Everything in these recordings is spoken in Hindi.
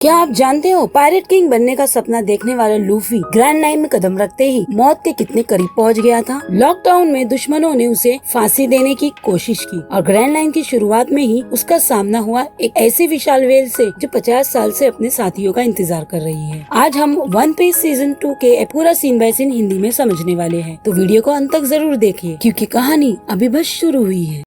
क्या आप जानते हो पायरेट किंग बनने का सपना देखने वाला लूफी ग्रैंड लाइन में कदम रखते ही मौत के कितने करीब पहुंच गया था। लॉकडाउन में दुश्मनों ने उसे फांसी देने की कोशिश की और ग्रैंड लाइन की शुरुआत में ही उसका सामना हुआ एक ऐसी विशाल वेल से जो 50 साल से अपने साथियों का इंतजार कर रही है। आज हम वन पीस सीजन 2 के पूरा सीन बाय सीन हिंदी में समझने वाले हैं, तो वीडियो को अंत तक जरूर देखिए क्योंकि कहानी अभी बस शुरू हुई है।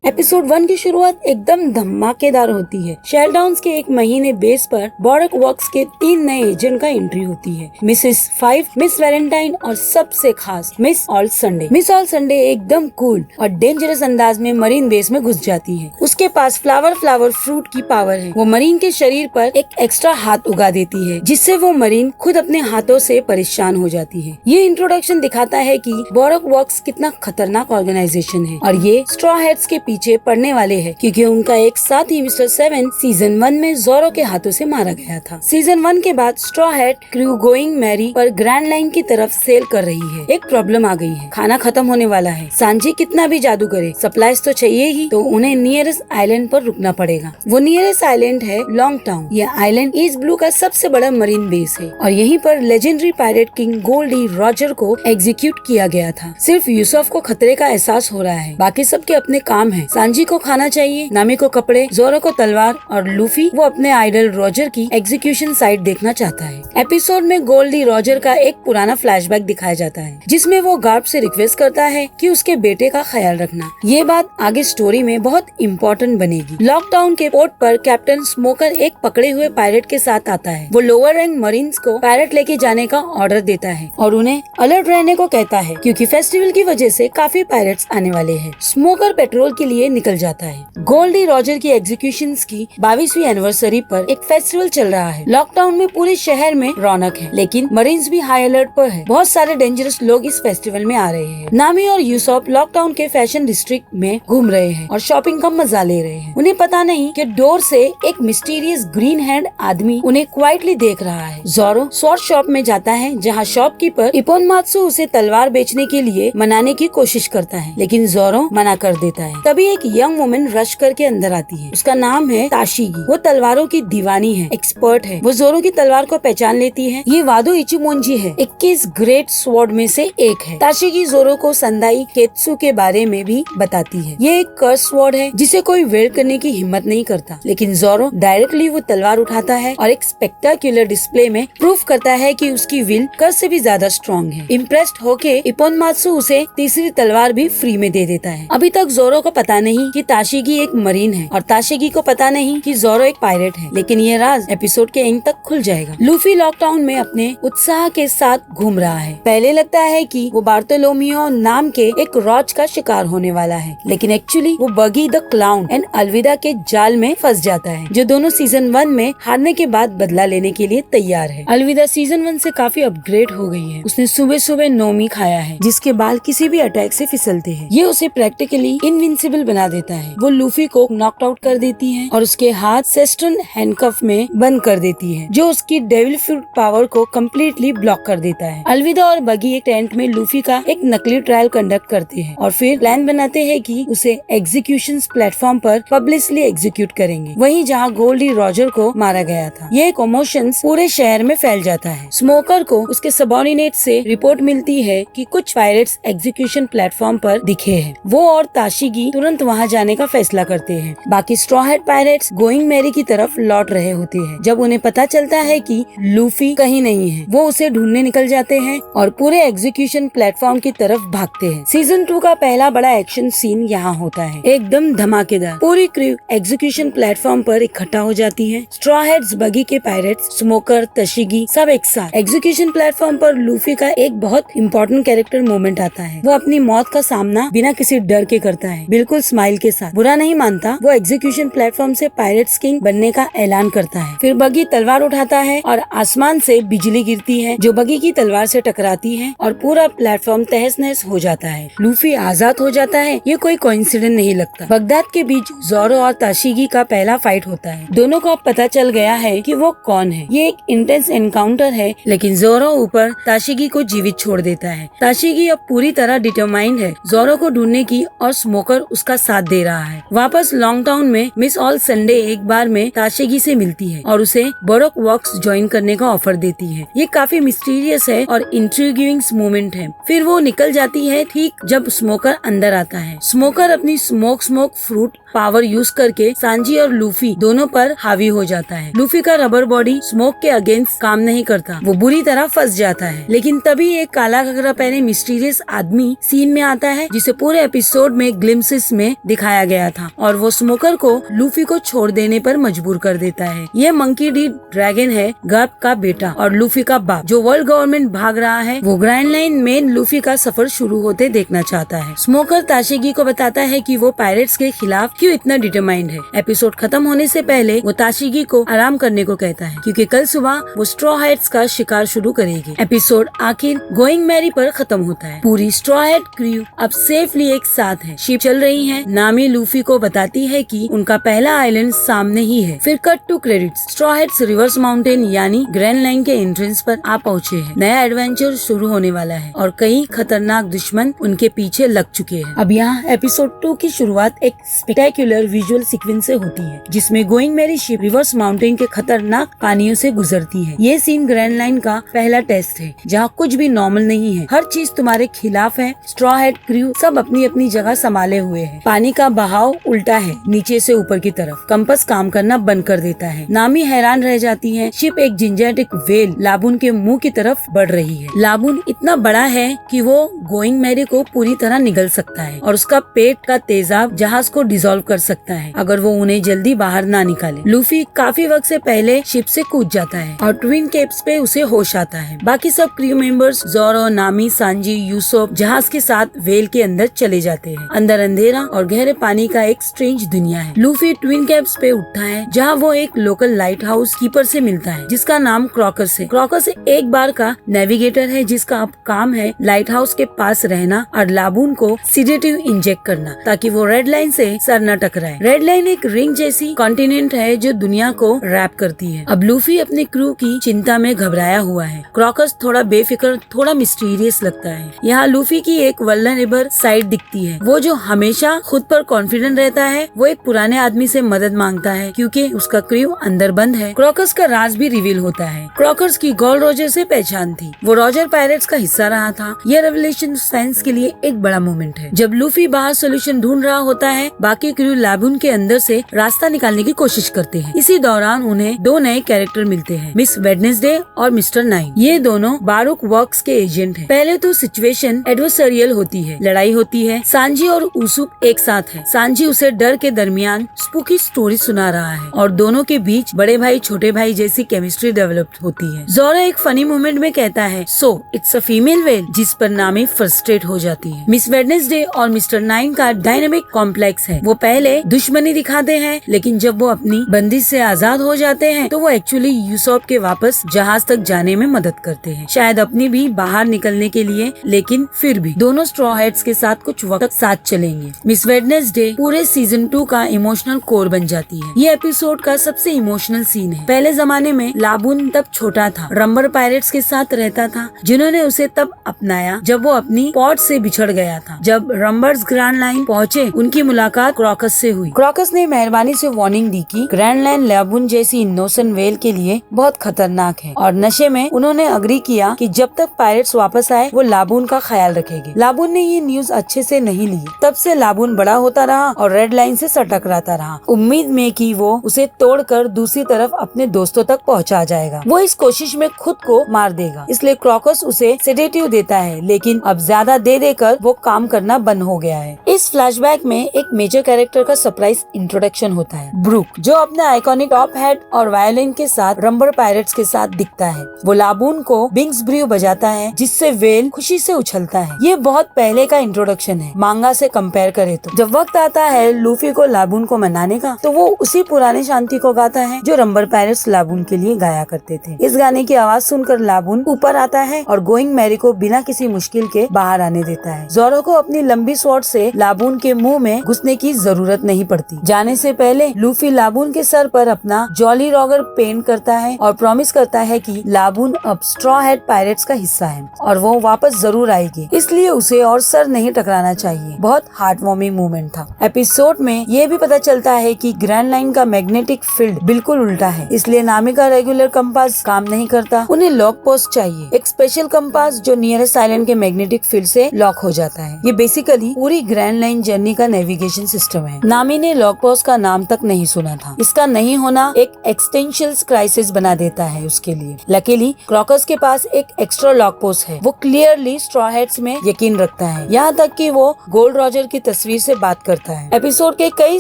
एपिसोड 1 की शुरुआत एकदम धमाकेदार होती है। शेलडाउन्स के एक महीने बेस पर बॉरक वर्क्स के 3 नए एजेंट का एंट्री होती है, मिसेस 5, मिस वैलेंटाइन और सबसे खास miss all Sunday. Miss all Sunday एकदम कूल और डेंजरस अंदाज में मरीन बेस में घुस जाती है। उसके पास फ्लावर फ्रूट की पावर है। वो मरीन के शरीर पर एक एक्स्ट्रा हाथ उगा देती है जिससे वो मरीन खुद अपने हाथों से परेशान हो जाती है। ये इंट्रोडक्शन दिखाता है कि बॉरक वर्क्स कितना खतरनाक ऑर्गेनाइजेशन है और ये स्ट्रॉ हेड्स के पीछे पड़ने वाले हैं क्योंकि उनका एक साथी मिस्टर 7 सीजन 1 में ज़ोरो के हाथों से मारा गया था। सीजन 1 के बाद Straw Hat crew Going Merry पर ग्रैंड लाइन की तरफ सेल कर रही है। एक प्रॉब्लम आ गई है, खाना खत्म होने वाला है। सांजी कितना भी जादू करे, सप्लाईज तो चाहिए ही, तो उन्हें नियरेस्ट आइलैंड पर रुकना पड़ेगा। वो नियरेस्ट आइलैंड है लॉन्ग टाउन। यह आइलैंड ईस्ट ब्लू का सबसे बड़ा मरीन बेस है और यहीं पर legendary pirate king Gol D Roger को एग्जीक्यूट किया गया था। सिर्फ यूसुफ को खतरे का एहसास हो रहा है, बाकी सबके अपने काम है। सांजी को खाना चाहिए, नामी को कपड़े, ज़ोरो को तलवार और लूफी वो अपने आइडल रॉजर की एग्जीक्यूशन साइट देखना चाहता है। एपिसोड में गोल्डी रॉजर का एक पुराना फ्लैशबैक दिखाया जाता है जिसमें वो गार्ड से रिक्वेस्ट करता है कि उसके बेटे का ख्याल रखना। ये बात आगे स्टोरी में बहुत इम्पोर्टेंट बनेगी। लॉकडाउन के पोर्ट पर कैप्टन स्मोकर एक पकड़े हुए पायरेट के साथ आता है। वो लोअर रैंक मरीन्स को पायरेट लेके जाने का ऑर्डर देता है और उन्हें अलर्ट रहने को कहता है क्योंकि फेस्टिवल की वजह से काफी पायरेट्स आने वाले हैं। स्मोकर पेट्रोल के लिए निकल जाता है। गोल्डी रॉजर की एग्जीक्यूशंस की 22वीं एनिवर्सरी पर एक फेस्टिवल चल रहा है। लॉकडाउन में पूरे शहर में रौनक है, लेकिन मरीन्स भी हाई अलर्ट पर है। बहुत सारे डेंजरस लोग इस फेस्टिवल में आ रहे हैं। नामी और यूसुफ लॉकडाउन के फैशन डिस्ट्रिक्ट में घूम रहे हैं और शॉपिंग का मजा ले रहे हैं। उन्हें पता नहीं कि डोर से एक मिस्टीरियस ग्रीन हैंड आदमी उन्हें क्वाइटली देख रहा है। ज़ोरो स्वॉर्ड शॉप में जाता है जहाँ शॉपकीपर इपोनमात्सु उसे तलवार बेचने के लिए मनाने की कोशिश करता है, लेकिन ज़ोरो मना कर देता है। तभी एक यंग वुमन रश करके अंदर आती है। उसका नाम है ताशिगी। वो तलवारों की दीवानी है, एक्सपर्ट है। वो ज़ोरो की तलवार को पहचान लेती है। ये वादो इचिमोंजी है, 21 ग्रेट स्वॉर्ड में से एक है। ताशिगी ज़ोरो को संदाई केत्सु के बारे में भी बताती है। ये एक कर्स स्वॉर्ड है जिसे कोई वेल्ड करने की हिम्मत नहीं करता, लेकिन ज़ोरो डायरेक्टली वो तलवार उठाता है और एक स्पेक्टाकुलर डिस्प्ले में प्रूफ करता है कि उसकी विल कर्स से भी ज्यादा स्ट्रॉन्ग है। इम्प्रेस्ड होके इपोनमात्सु उसे तीसरी तलवार भी फ्री में दे देता है। अभी तक ज़ोरो को पता नहीं कि ताशिगी एक मरीन है और ताशिगी को पता नहीं कि ज़ोरो एक पायरेट है, लेकिन ये राज एपिसोड के एंड तक खुल जाएगा। लूफी लॉकडाउन में अपने उत्साह के साथ घूम रहा है। पहले लगता है कि वो बार्तोलोमियो नाम के एक रॉच का शिकार होने वाला है, लेकिन एक्चुअली वो बगी द क्लाउन एंड अलविदा के जाल में फंस जाता है, जो दोनों सीजन 1 में हारने के बाद बदला लेने के लिए तैयार है। अलविदा सीजन 1 से काफी अपग्रेड हो गई है। उसने सुबह सुबह नोमी खाया है जिसके बाल किसी भी अटैक से फिसलते हैं। ये उसे प्रैक्टिकली इनविंसिबल बना देता है। वो लूफी को नॉकड आउट कर देती है और उसके हाथ सेस्टन हैंडकफ में बंद कर देती है, जो उसकी डेविल फ्रूट पावर को कम्प्लीटली ब्लॉक कर देता है। अलविदा और बगी एक टेंट में लूफी का एक नकली ट्रायल कंडक्ट करते हैं और फिर प्लान बनाते हैं कि उसे एग्जीक्यूशन प्लेटफॉर्म पर पब्लिकली एग्जीक्यूट करेंगे, वहीं जहाँ गोल्डी रॉजर को मारा गया था। ये कमोशंस पूरे शहर में फैल जाता है। स्मोकर को उसके सबॉर्डिनेट से रिपोर्ट मिलती है कि कुछ पायरेट्स एग्जीक्यूशन प्लेटफॉर्म पर दिखे हैं। वो और ताशिगी तुरंत वहाँ जाने का फैसला करते हैं। बाकी Straw Hat Pirates Going Merry की तरफ लौट रहे होते हैं। जब उन्हें पता चलता है कि लूफी कहीं नहीं है, वो उसे ढूंढने निकल जाते हैं और पूरे एग्जीक्यूशन प्लेटफॉर्म की तरफ भागते हैं। सीजन 2 का पहला बड़ा एक्शन सीन यहाँ होता है, एकदम धमाकेदार। पूरी क्रू एग्जीक्यूशन प्लेटफॉर्म पर इकट्ठा हो जाती है। स्ट्रॉ हेड्स, बगी के पायरेट्स, स्मोकर, ताशिगी सब एक साथ। एग्जीक्यूशन प्लेटफॉर्म पर लूफी का एक बहुत इम्पोर्टेंट कैरेक्टर मोमेंट आता है। वो अपनी मौत का सामना बिना किसी डर के करता है, बिल्कुल स्माइल के साथ। बुरा नहीं मानता। वो एग्जीक्यूशन प्लेटफॉर्म से पायरेट्स किंग बनने का ऐलान करता है। फिर बगी तलवार उठाता है और आसमान से बिजली गिरती है जो बगी की तलवार से टकराती है और पूरा प्लेटफॉर्म तहस नहस हो जाता है। लूफी आजाद हो जाता है। ये कोई कोइंसिडेंस नहीं लगता। बगदाद के बीच ज़ोरो और ताशिगी का पहला फाइट होता है। दोनों को अब पता चल गया है कि वो कौन है। ये एक इंटेंस एनकाउंटर है, लेकिन ज़ोरो ऊपर ताशिगी को जीवित छोड़ देता है। ताशिगी अब पूरी तरह डिटरमाइंड है ज़ोरो को ढूंढने की और स्मोकर उसका उसका साथ दे रहा है। वापस लॉन्ग टाउन में मिस ऑल संडे एक बार में ताशेगी से मिलती है और उसे बोरक वॉक्स ज्वाइन करने का ऑफर देती है। ये काफी मिस्टीरियस है और इंट्रिगिंग मोमेंट है। फिर वो निकल जाती है ठीक जब स्मोकर अंदर आता है। स्मोकर अपनी स्मोक फ्रूट पावर यूज करके सांजी और लूफी दोनों पर हावी हो जाता है। लूफी का रबर बॉडी स्मोक के अगेंस्ट काम नहीं करता, वो बुरी तरह फंस जाता है। लेकिन तभी एक काला घगरा पहने मिस्टीरियस आदमी सीन में आता है जिसे पूरे एपिसोड में ग्लिम्सिस में दिखाया गया था और वो स्मोकर को लूफी को छोड़ देने पर मजबूर कर देता है। ये मंकी डी ड्रैगन है, गर्प का बेटा और लूफी का बाप जो वर्ल्ड गवर्नमेंट भाग रहा है। वो ग्रैंड लाइन में लूफी का सफर शुरू होते देखना चाहता है। स्मोकर ताशेगी को बताता है कि वो पायरेट्स के खिलाफ क्यों इतना डिटरमाइंड है। एपिसोड खत्म होने से पहले वो ताशेगी को आराम करने को कहता है क्योंकि कल सुबह वो स्ट्रॉ हैट्स का शिकार शुरू करेगी। एपिसोड आखिर गोइंग मैरी पर खत्म होता है। पूरी स्ट्रॉ हैट क्रू अब सेफली एक साथ है। शिप चल रही है। नामी लूफी को बताती है कि उनका पहला आइलैंड सामने ही है। फिर cut to credits. Straw Hats Reverse Mountain यानी ग्रैंड लाइन के एंट्रेंस पर आ पहुँचे हैं। नया एडवेंचर शुरू होने वाला है और कई खतरनाक दुश्मन उनके पीछे लग चुके हैं। अब यहाँ एपिसोड 2 की शुरुआत एक स्पेक्टेक्युलर विजुअल सीक्वेंस से होती है जिसमें Going Merry ship Reverse Mountain के खतरनाक पानियों से गुजरती है। ये सीन ग्रैंड लाइन का पहला टेस्ट है जहाँ कुछ भी नॉर्मल नहीं है, हर चीज तुम्हारे खिलाफ है। स्ट्रॉ हैट क्रू सब अपनी अपनी जगह संभाले हुए हैं। पानी का बहाव उल्टा है, नीचे से ऊपर की तरफ। कंपास काम करना बंद कर देता है। नामी हैरान रह जाती है। शिप एक जिंजैटिक वेल लाबून के मुंह की तरफ बढ़ रही है। लाबून इतना बड़ा है कि वो गोइंग मैरी को पूरी तरह निगल सकता है और उसका पेट का तेजाब जहाज को डिसॉल्व कर सकता है अगर वो उन्हें जल्दी बाहर ना निकाले। लूफी काफी वक्त से पहले शिप से कूद जाता है और ट्विन केप्स पे उसे होश आता है। बाकी सब क्रू मेंबर्स जोरो, नामी, सांजी, यूसुफ जहाज के साथ वेल के अंदर चले जाते हैं। अंदर अंधेरा और गहरे पानी का एक स्ट्रेंज दुनिया है। लूफी ट्विन केप्स पे उठता है जहाँ वो एक लोकल लाइट हाउस कीपर से मिलता है जिसका नाम क्रॉकस है। क्रॉकस एक बार का नेविगेटर है जिसका अब काम है लाइट हाउस के पास रहना और लाबून को सीडेटिव इंजेक्ट करना ताकि वो रेड लाइन से सर न टकराए। रेड लाइन एक रिंग जैसी कॉन्टिनेंट है जो दुनिया को रैप करती है। अब लूफी अपने क्रू की चिंता में घबराया हुआ है। क्रॉकस थोड़ा बेफिक्र, थोड़ा मिस्टीरियस लगता है। यहाँ लूफी की एक वल्नरेबल साइड दिखती है। वो जो हमेशा खुद पर कॉन्फिडेंट रहता है वो एक पुराने आदमी से मदद मांगता है क्योंकि उसका क्रू अंदर बंद है। क्रॉकस का राज भी रिवील होता है। क्रॉकस की गोल्ड रॉजर से पहचान थी। वो रॉजर पायरेट्स का हिस्सा रहा था। यह रेवलेशन साइंस के लिए एक बड़ा मोमेंट है। जब लूफी बाहर सोल्यूशन ढूंढ रहा होता है बाकी क्रू लाबून के अंदर से रास्ता निकालने की कोशिश करते हैं। इसी दौरान उन्हें दो नए कैरेक्टर मिलते हैं, मिस वेडनेसडे और मिस्टर नाइन। ये दोनों बारूक वर्क्स के एजेंट हैं। पहले तो सिचुएशन एडवर्सरियल होती है, लड़ाई होती है। सांजी और उसूप एक साथ है। सांजी उसे डर के दरमियान स्पूकी स्टोरी सुना रहा है और दोनों के बीच बड़े भाई छोटे भाई जैसी केमिस्ट्री डेवलप होती है। जोरा एक फनी मोमेंट में कहता है so it's a female well, जिस पर नामी फ्रस्ट्रेट हो जाती है। मिस वेडनेसडे और मिस्टर नाइन का डायनामिक कॉम्प्लेक्स है। वो पहले दुश्मनी दिखाते हैं लेकिन जब वो अपनी बंदिश से आजाद हो जाते हैं तो वो एक्चुअली यूसुफ के वापस जहाज तक जाने में मदद करते हैं, शायद अपनी भी बाहर निकलने के लिए। लेकिन फिर भी दोनों स्ट्रॉ हैट्स के साथ कुछ वक्त तक साथ चलेंगे। मिस वेडनेसडे पूरे सीजन 2 का इमोशनल कोर बन जाती है। ये एपिसोड का सबसे इमोशनल सीन है। पहले जमाने में लाबून तब छोटा था, रंबर पायरेट्स के साथ रहता था जिन्होंने उसे तब अपनाया जब वो अपनी पॉट से बिछड़ गया था। जब रंबर्स ग्रैंड लाइन पहुँचे उनकी मुलाकात क्रॉकस से हुई। क्रॉकस ने मेहरबानी से वार्निंग दी कि ग्रैंड लाइन लाबून जैसी इनोसेंट वेल के लिए बहुत खतरनाक है और नशे में उन्होंने अग्री किया कि जब तक पायरेट्स वापस आए वो लाबून का ख्याल रखेंगे। लाबून ने ये न्यूज अच्छे से नहीं ली। तब से लाबून बड़ा होता रहा और रेड लाइन से टकराता रहा, उम्मीद में कि वो उसे तोड़कर दूसरी तरफ अपने दोस्तों तक पहुंचा जाएगा। वो इस कोशिश में खुद को मार देगा, इसलिए क्रॉकस उसे सेडेटिव देता है लेकिन अब ज्यादा दे देकर वो काम करना बंद हो गया है। इस फ्लैशबैक में एक मेजर कैरेक्टर का सरप्राइज इंट्रोडक्शन होता है, ब्रूक, जो अपने आइकॉनिक टॉप हैट और वायलिन के साथ रंबर पायरेट्स के साथ दिखता है। वो लाबून को बिंग्स ब्रू बजाता है जिससे वेल खुशी से उछलता है। ये बहुत पहले का इंट्रोडक्शन है मांगा से कंपेयर करे तो। जब वक्त आता है लूफी को लाबून को मनाने का तो वो उसी पुराने शांति को गाता है जो रंबर पायरेट्स लाबून के लिए गाया करते थे। इस गाने की आवाज सुनकर लाबून ऊपर आता है और गोइंग मैरी को बिना किसी मुश्किल के बाहर आने देता है। जोरो को अपनी लंबी स्वॉर्ड से लाबून के मुंह में घुसने की जरूरत नहीं पड़ती। जाने से पहले लूफी लाबून के सर पर अपना जॉली रॉगर पेंट करता है और प्रॉमिस करता है कि लाबून अब स्ट्रॉ हैट पायरेट्स का हिस्सा है और वो वापस जरूर आएगी, इसलिए उसे और सर नहीं टकराना चाहिए। बहुत हार्ट कॉमिक मूवमेंट था। एपिसोड में ये भी पता चलता है कि ग्रैंड लाइन का मैग्नेटिक फील्ड बिल्कुल उल्टा है, इसलिए नामी का रेगुलर कंपास काम नहीं करता। उन्हें लॉक पोस्ट चाहिए, एक स्पेशल कंपास जो नियरेस्ट आइलैंड के मैग्नेटिक फील्ड से लॉक हो जाता है। ये बेसिकली पूरी ग्रैंड लाइन जर्नी का नेविगेशन सिस्टम है। नामी ने लॉक पोस्ट का नाम तक नहीं सुना था। इसका नहीं होना एक एक्सटेंशियल क्राइसिस बना देता है उसके लिए। लकीली क्रॉकस के पास एक एक्स्ट्रा लॉक पोस्ट है। वो क्लियरली स्ट्रॉ हैट्स में यकीन रखता है, यहाँ तक कि वो गोल्ड रॉजर की तस्वीर से बात करता है। एपिसोड के कई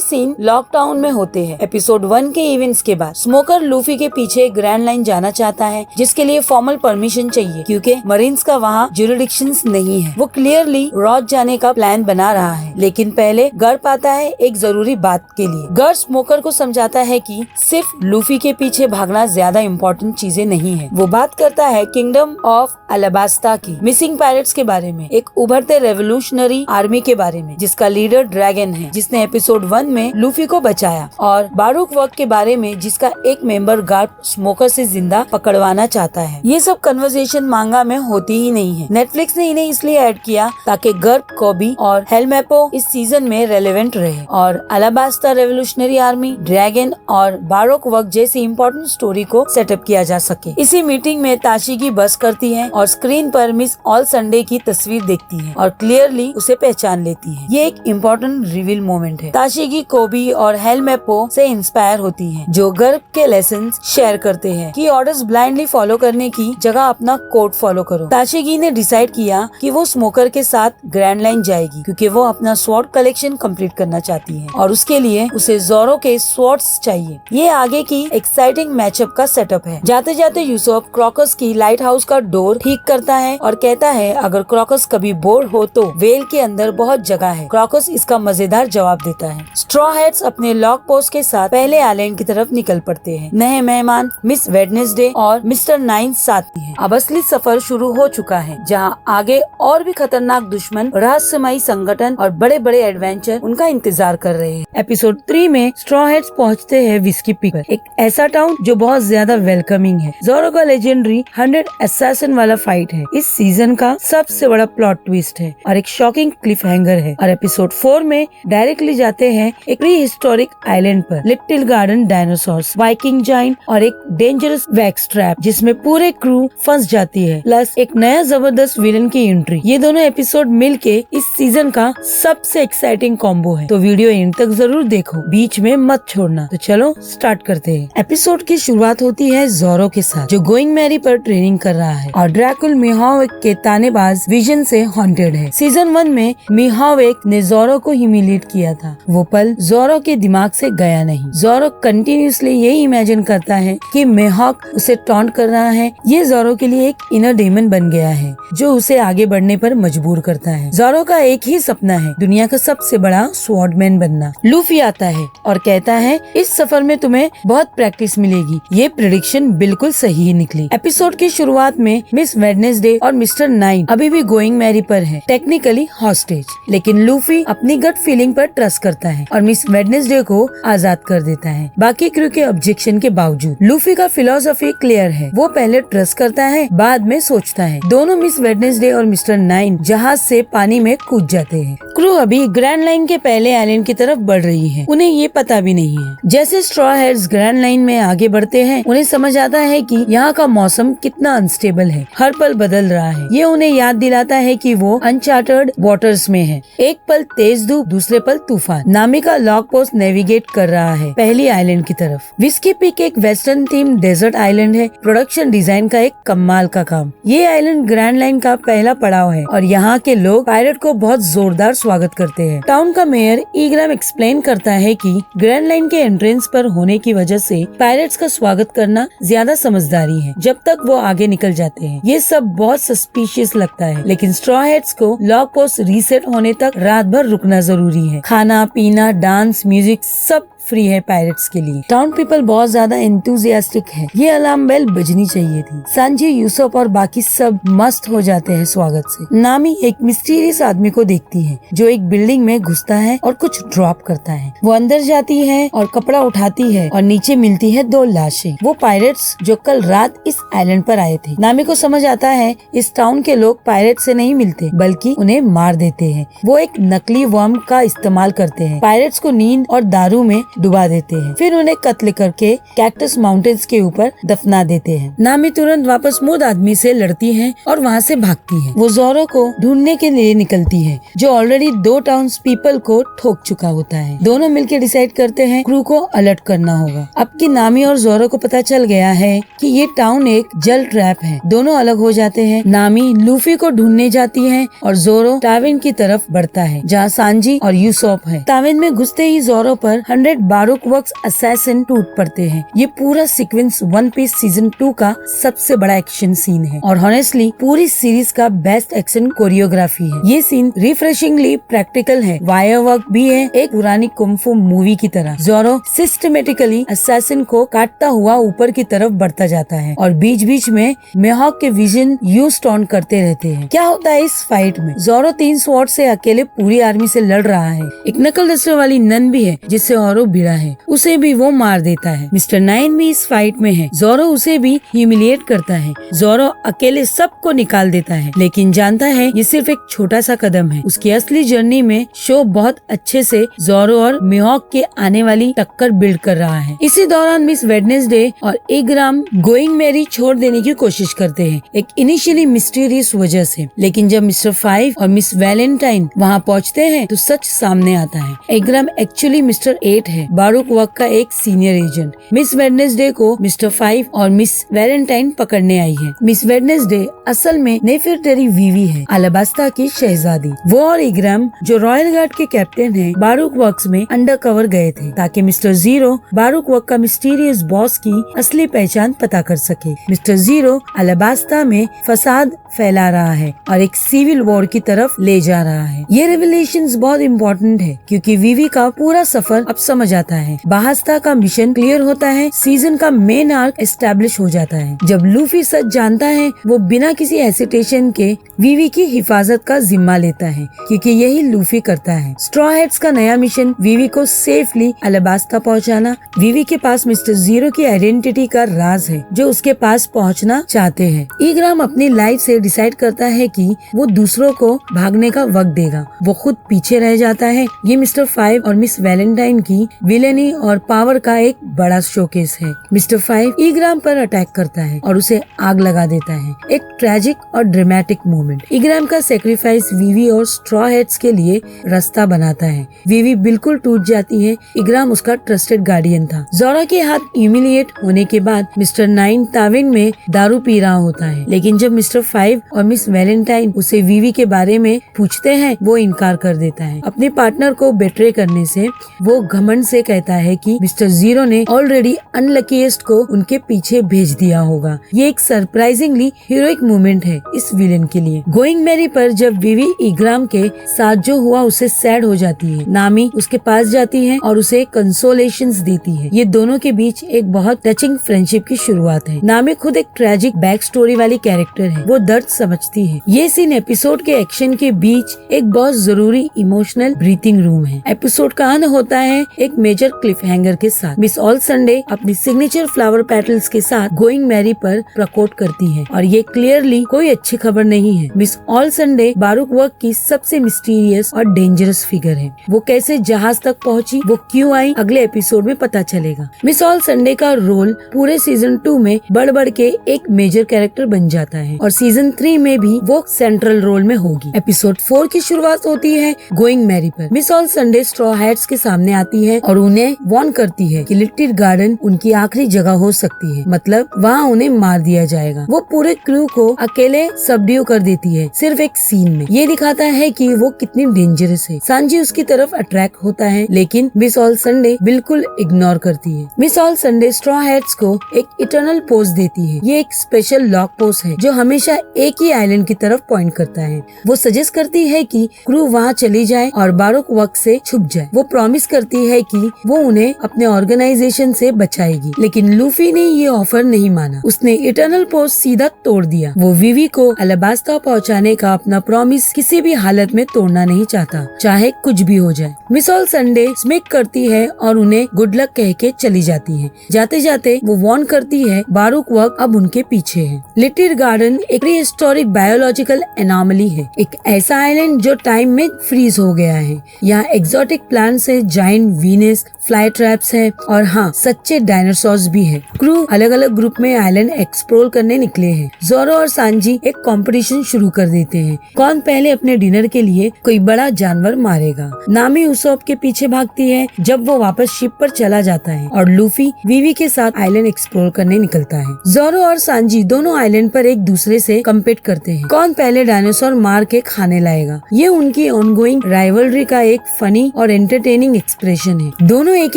सीन लॉकडाउन में होते हैं। एपिसोड 1 के इवेंट्स के बाद स्मोकर लूफी के पीछे ग्रैंड लाइन जाना चाहता है, जिसके लिए फॉर्मल परमिशन चाहिए क्योंकि मरीन्स का वहाँ ज्यूरिडिक्शंस नहीं है। वो क्लियरली रॉज जाने का प्लान बना रहा है, लेकिन पहले गर्प आता है एक जरूरी बात के लिए। गर्प स्मोकर को समझाता है कि सिर्फ लूफी के पीछे भागना ज्यादा इम्पोर्टेंट चीजें नहीं है। वो बात करता है किंगडम ऑफ अलाबास्ता की मिसिंग पायरेट्स के बारे में, एक उभरते रेवोल्यूशनरी आर्मी के बारे में जिसका लीडर ड्रैगन है, जिसने एपिसोड 1 में लूफी को बचाया, और बारूक वर्क के बारे में जिसका एक मेंबर गार्प स्मोकर से जिंदा पकड़वाना चाहता है। ये सब कन्वर्सेशन मांगा में होती ही नहीं है। नेटफ्लिक्स ने इन्हें इसलिए ऐड किया ताकि गर्प, कोबी और हेलमेपो इस सीजन में रेलेवेंट रहे और अलाबास्ता रेवोल्यूशनरी आर्मी, ड्रैगन और बारोक वर्क जैसी इम्पोर्टेंट स्टोरी को सेटअप किया जा सके। इसी मीटिंग में ताशिगी बस करती है और स्क्रीन पर मिस ऑल संडे की तस्वीर देखती है और क्लियरली उसे पहचान लेती है। ये एक इम्पोर्टेंट रिवील मोमेंट है। ताशिगी कोबी और हेलमेपो से इंस्पायर होती है, जो गर्प के लेसन शेयर करते हैं कि ऑर्डर्स ब्लाइंडली फॉलो करने की जगह अपना कोड फॉलो करो। ताशिगी ने डिसाइड किया कि वो स्मोकर के साथ ग्रैंड लाइन जाएगी क्योंकि वो अपना स्वॉर्ड कलेक्शन कंप्लीट करना चाहती है और उसके लिए उसे जोरो के स्वॉर्ड्स चाहिए। ये आगे की एक्साइटिंग मैचअप का सेटअप है। जाते जाते यूसुफ क्रॉकस की लाइट हाउस का डोर ठीक करता है और कहता है अगर क्रॉकस कभी बोर हो तो वेल के अंदर बहुत जगह है। क्रॉकस इसका मजेदार जवाब देता है। स्ट्रॉ हैट्स अपने लॉक पोस्ट के साथ पहले आइलैंड की तरफ निकल पड़ते हैं। नए मेहमान मिस वेडनेसडे और मिस्टर 9 साथ हैं। अब असली सफर शुरू हो चुका है, जहाँ आगे और भी खतरनाक दुश्मन, रहस्यमयी संगठन और बड़े बड़े एडवेंचर उनका इंतजार कर रहे हैं। एपिसोड 3 में स्ट्रॉ हैट्स पहुँचते हैं विस्की पिकर, एक ऐसा टाउन जो बहुत ज्यादा वेलकमिंग है। जोरो का लेजेंडरी 100 असैसिन वाला फाइट है। इस सीजन का सबसे बड़ा प्लॉट ट्विस्ट है और एक शॉकिंग क्लिफ हैंगर है। और एपिसोड 4 में डायरेक्टली जाते हैं एक प्री हिस्टोरिक आइलैंड पर, little garden dinosaurs, Viking giant और एक डेंजरस वैक्स ट्रैप जिसमें पूरे क्रू फंस जाती है, प्लस एक नया जबरदस्त विलन की एंट्री। ये दोनों एपिसोड मिलके इस सीजन का सबसे एक्साइटिंग कॉम्बो है, तो वीडियो एंड तक जरूर देखो, बीच में मत छोड़ना। तो चलो स्टार्ट करते हैं। एपिसोड की शुरुआत होती है जोरो के साथ, जो गोइंग मैरी पर ट्रेनिंग कर रहा है और ड्रैकुल मिहावेक के तानेबाज विजन से हॉन्टेड है। सीजन 1 में मिहावेक ने जोरो को ह्यूमिलेट किया था। वो पल जोरो के दिमाग से गया नहीं। जोरो कंटिन्यूसली यही इमेजिन करता है कि मिहाक उसे टॉन्ट कर रहा है। ये जोरो के लिए एक इनर डेमन बन गया है जो उसे आगे बढ़ने पर मजबूर करता है। जोरो का एक ही सपना है, दुनिया का सबसे बड़ा स्वॉर्डमैन बनना। लूफी आता है और कहता है इस सफर में तुम्हें बहुत प्रैक्टिस मिलेगी। ये प्रेडिक्शन बिल्कुल सही ही निकली। एपिसोड की शुरुआत में मिस वेडनेसडे और मिस्टर 9 अभी भी गोइंग मैरी पर है, टेक्निकली हॉस्टेज, लेकिन लूफी अपनी गट फीलिंग पर ट्रस्ट करता है और मिस वेडनेसडे को आजाद कर देता है। बाकी क्रू के ऑब्जेक्शन के बावजूद लूफी का फिलॉसफी क्लियर है, वो पहले ट्रस्ट करता है, बाद में सोचता है। दोनों मिस वेडनेसडे और मिस्टर 9 जहाज से पानी में कूद जाते हैं। क्रू अभी ग्रैंड लाइन के पहले आइलैंड की तरफ बढ़ रही है, उन्हें ये पता भी नहीं है। जैसे स्ट्रॉ हैट्स ग्रैंड लाइन में आगे बढ़ते हैं, उन्हें समझ आता है कि यहाँ का मौसम कितना अनस्टेबल है, हर पल बदल रहा है। ये उन्हें याद दिलाता है कि वो अनचार्टर्ड वाटर्स में है। एक पल तेज धूप, दूसरे पल तूफान। नामी का लॉक पोस्ट नेविगेट कर रहा है पहली आइलैंड की तरफ। विस्की पिक एक वेस्टर्न थीम डेजर्ट आइलैंड है, प्रोडक्शन डिजाइन का एक कमाल का काम। ये आइलैंड ग्रैंड लाइन का पहला पड़ाव है और यहाँ के लोग पायरेट को बहुत जोरदार स्वागत करते हैं। टाउन का मेयर ईग्राम एक्सप्लेन करता है कि ग्रैंड लाइन के एंट्रेंस पर होने की वजह से पायरेट्स का स्वागत करना ज्यादा समझदारी है जब तक वो आगे निकल जाते हैं। ये सब बहुत सस्पिशियस लगता है, लेकिन स्ट्रॉ हैट्स को लॉक पोस्ट रीसेट होने तक रात भर रुकना जरूरी है। खाना पीना, डांस, म्यूजिक सब फ्री है पायरेट्स के लिए। टाउन पीपल बहुत ज्यादा एंथुजियास्टिक है। ये अलार्म बेल बजनी चाहिए थी। सांजी, यूसुफ और बाकी सब मस्त हो जाते हैं स्वागत से। नामी एक मिस्टीरियस आदमी को देखती है जो एक बिल्डिंग में घुसता है और कुछ ड्रॉप करता है। वो अंदर जाती है और कपड़ा उठाती है और नीचे मिलती है 2 लाशें। वो पायरेट्स जो कल रात इस आइलैंड पर आए थे। नामी को समझ आता है इस टाउन के लोग पायरेट से नहीं मिलते बल्कि उन्हें मार देते हैं। वो एक नकली वर्म का इस्तेमाल करते हैं, पायरेट्स को नींद और दारू में डुबा देते हैं, फिर उन्हें कत्ल करके कैक्टस माउंटेन्स के ऊपर दफना देते हैं। नामी तुरंत वापस मूड आदमी से लड़ती है और वहाँ से भागती है। वो जोरो को ढूंढने के लिए निकलती है, जो ऑलरेडी 2 टाउन्स पीपल को ठोक चुका होता है। दोनों मिलकर डिसाइड करते हैं क्रू को अलर्ट करना होगा। अब की नामी और जोरो को पता चल गया है कि ये टाउन एक जल ट्रैप है। दोनों अलग हो जाते हैं। नामी लूफी को ढूंढने जाती है और जोरो टाविन की तरफ बढ़ता है, जहाँ सांजी और यूसोप है। टाविन में घुसते ही जोरो पर 100 बारूक वर्क्स असैसिन टूट पड़ते हैं। ये पूरा सीक्वेंस वन पीस सीजन 2 का सबसे बड़ा एक्शन सीन है और ऑनेस्टली पूरी सीरीज का बेस्ट एक्शन कोरियोग्राफी है। ये सीन रिफ्रेशिंगली प्रैक्टिकल है, वायर वर्क भी है, एक पुरानी कुंफू मूवी की तरह। जोरो सिस्टमेटिकली असैसिन को काटता हुआ ऊपर की तरफ बढ़ता जाता है और बीच बीच में मेहॉक के विजन यूज ऑन करते रहते हैं। क्या होता है इस फाइट में? जोरो 3 स्वॉर्ड से अकेले पूरी आर्मी से लड़ रहा है। एक नकल डस्टर वाली नन भी है जिससे औरो भिड़ा है, उसे भी वो मार देता है। मिस्टर 9 भी इस फाइट में है। जोरो उसे भी ह्यूमिलिएट करता है। जोरो अकेले सबको निकाल देता है, लेकिन जानता है ये सिर्फ एक छोटा सा कदम है। उसकी असली जर्नी में शो बहुत अच्छे से जोरो और मेहॉक के आने वाली टक्कर बिल्ड कर रहा है। इसी दौरान मिस वेडनेसडे और इग्राम गोइंग मैरी छोड़ देने की कोशिश करते हैं, एक इनिशियली मिस्टीरियस वजह से। लेकिन जब मिस्टर 5 और मिस वैलेंटाइन वहाँ पहुँचते हैं तो सच सामने आता है। इग्राम एक्चुअली मिस्टर 8 है, बारूक वर्क का एक सीनियर एजेंट। मिस वेडनेसडे को मिस्टर 5 और मिस वैलेंटाइन पकड़ने आई है। मिस वेडनेसडे असल में नेफरटेरी वीवी है, अलाबास्ता की शहजादी। वो और इग्राम, जो रॉयल गार्ड के कैप्टन है, बारूक वर्क्स में अंडरकवर गए थे ताकि मिस्टर 0 बारूक वर्क का मिस्टीरियस बॉस की असली पहचान पता कर सके। मिस्टर 0 अलाबास्ता में फसाद फैला रहा है और एक सिविल वॉर की तरफ ले जा रहा है। ये रेवलेशंस बहुत इम्पोर्टेंट है क्योंकि वीवी का पूरा सफर अब समझ आता है। बाहस्ता का मिशन क्लियर होता है, सीजन का मेन आर्क एस्टेब्लिश हो जाता है। जब लूफी सच जानता है, वो बिना किसी हेसिटेशन के वीवी की हिफाजत का जिम्मा लेता है क्योंकि यही लूफी करता है। स्ट्रॉ हेड्स का नया मिशन वीवी को सेफली अलाबास्ता पहुंचाना। वीवी के पास मिस्टर 0 की आइडेंटिटी का राज है जो उसके पास पहुंचना चाहते हैं। इग्राम अपनी लाइफ से डिसाइड करता है कि वो दूसरों को भागने का वक्त देगा, वो खुद पीछे रह जाता है। ये मिस्टर 5 और मिस वैलेंटाइन की विलेनी और पावर का एक बड़ा शोकेस है। मिस्टर 5 इग्राम पर अटैक करता है और उसे आग लगा देता है, एक ट्रेजिक और ड्रामेटिक मोमेंट। इग्राम का सेक्रीफाइस वीवी और स्ट्रॉ हेड्स के लिए रास्ता बनाता है। वीवी बिल्कुल टूट जाती है, इग्राम उसका ट्रस्टेड गार्डियन था। जोरो के हाथ ह्यूमिलिएट होने के बाद मिस्टर 9 ताविन में दारू पी रहा होता है, लेकिन जब मिस्टर 5 और मिस वैलेंटाइन उसे वीवी के बारे में पूछते हैं, वो इनकार कर देता है। अपने पार्टनर को बेट्रे करने से वो घमंड से कहता है कि मिस्टर 0 ने ऑलरेडी अनलकीएस्ट को उनके पीछे भेज दिया होगा। ये एक सरप्राइजिंगली हीरोइक मोमेंट है इस विलेन के लिए। गोइंग मैरी पर जब वीवी इग्राम के साथ जो हुआ उससे सैड हो जाती है। नामी उसके पास जाती है और उसे कंसोलेशंस देती है। ये दोनों के बीच एक बहुत टचिंग फ्रेंडशिप की शुरुआत है। नामी खुद एक ट्रेजिक बैक स्टोरी वाली कैरेक्टर है, वो दर्द समझती है। ये सीन एपिसोड के एक्शन के बीच एक बहुत जरूरी इमोशनल ब्रीथिंग रूम है। एपिसोड का अंत होता है एक मेजर क्लिफ हैंगर के साथ। मिस ऑल संडे अपनी सिग्नेचर फ्लावर पेटल्स के साथ गोइंग मैरी पर प्रकोट करती है और ये क्लियरली कोई अच्छी खबर नहीं है। मिस ऑल संडे बारूक वर्क की सबसे मिस्टीरियस और डेंजरस फिगर है। वो कैसे जहाज तक पहुंची, वो क्यों आई, अगले एपिसोड में पता चलेगा। मिस ऑल संडे का रोल पूरे सीजन 2 में बढ़ बढ़ के एक मेजर कैरेक्टर बन जाता है और सीजन 3 में भी वो सेंट्रल रोल में होगी। एपिसोड 4 की शुरुआत होती है गोइंग मैरी पर। Miss all Sunday straw hats के सामने आती है और उन्हें वार्न करती है कि लिटिल गार्डन उनकी आखिरी जगह हो सकती है, मतलब वहाँ उन्हें मार दिया जाएगा। वो पूरे क्रू को अकेले सबड्यू कर देती है सिर्फ एक सीन में। ये दिखाता है कि वो कितनी डेंजरस है। सांजी उसकी तरफ अट्रैक्ट होता है, लेकिन मिस ऑल संडे बिल्कुल इग्नोर करती है। Miss all Sunday straw hats को एक इटर्नल पोज देती है। ये एक स्पेशल लॉक पोज है जो हमेशा एक ही आइलैंड की तरफ पॉइंट करता है। वो सजेस्ट करती है कि क्रू वहाँ चली जाए और बारूक वर्क से छुप जाए। वो प्रॉमिस करती है कि वो उन्हें अपने ऑर्गेनाइजेशन से बचाएगी, लेकिन लूफी ने ये ऑफर नहीं माना। उसने इटर्नल पोज सीधा तोड़ दिया। वो वीवी को अलाबास्ता पहुँचाने का अपना प्रॉमिस किसी भी हालत में तोड़ना नहीं चाहता, चाहे कुछ भी हो जाए। मिस ऑल संडे स्मिक करती है और उन्हें गुड लक कह के चली जाती है। जाते जाते वो वार्न करती है बारूक वर्क अब उनके पीछे है। लिटिल गार्डन एक प्रीहिस्टोरिक बायोलॉजिकल एनॉमली है, एक ऐसा आइलैंड जो टाइम में समय फ्रीज हो गया है। यहाँ एक्सोटिक प्लांट्स है, जाइंट वीनस फ्लाई ट्रैप्स है और हाँ सच्चे डायनासोर्स भी है। क्रू अलग अलग ग्रुप में आइलैंड एक्सप्लोर करने निकले हैं। जोरो और सांजी एक कंपटीशन शुरू कर देते हैं, कौन पहले अपने डिनर के लिए कोई बड़ा जानवर मारेगा। नामी उसोप के पीछे भागती है जब वो वापस शिप पर चला जाता है और लूफी वीवी के साथ आइलैंड एक्सप्लोर करने निकलता है। जोरो और सांजी दोनों आइलैंड पर एक दूसरे से कम्पीट करते हैं, कौन पहले डायनासोर मार के खाने लाएगा। ये उनकी ऑनगोइंग राइवलरी का एक फनी और एंटरटेनिंग एक्सप्रेशन है। दोनों एक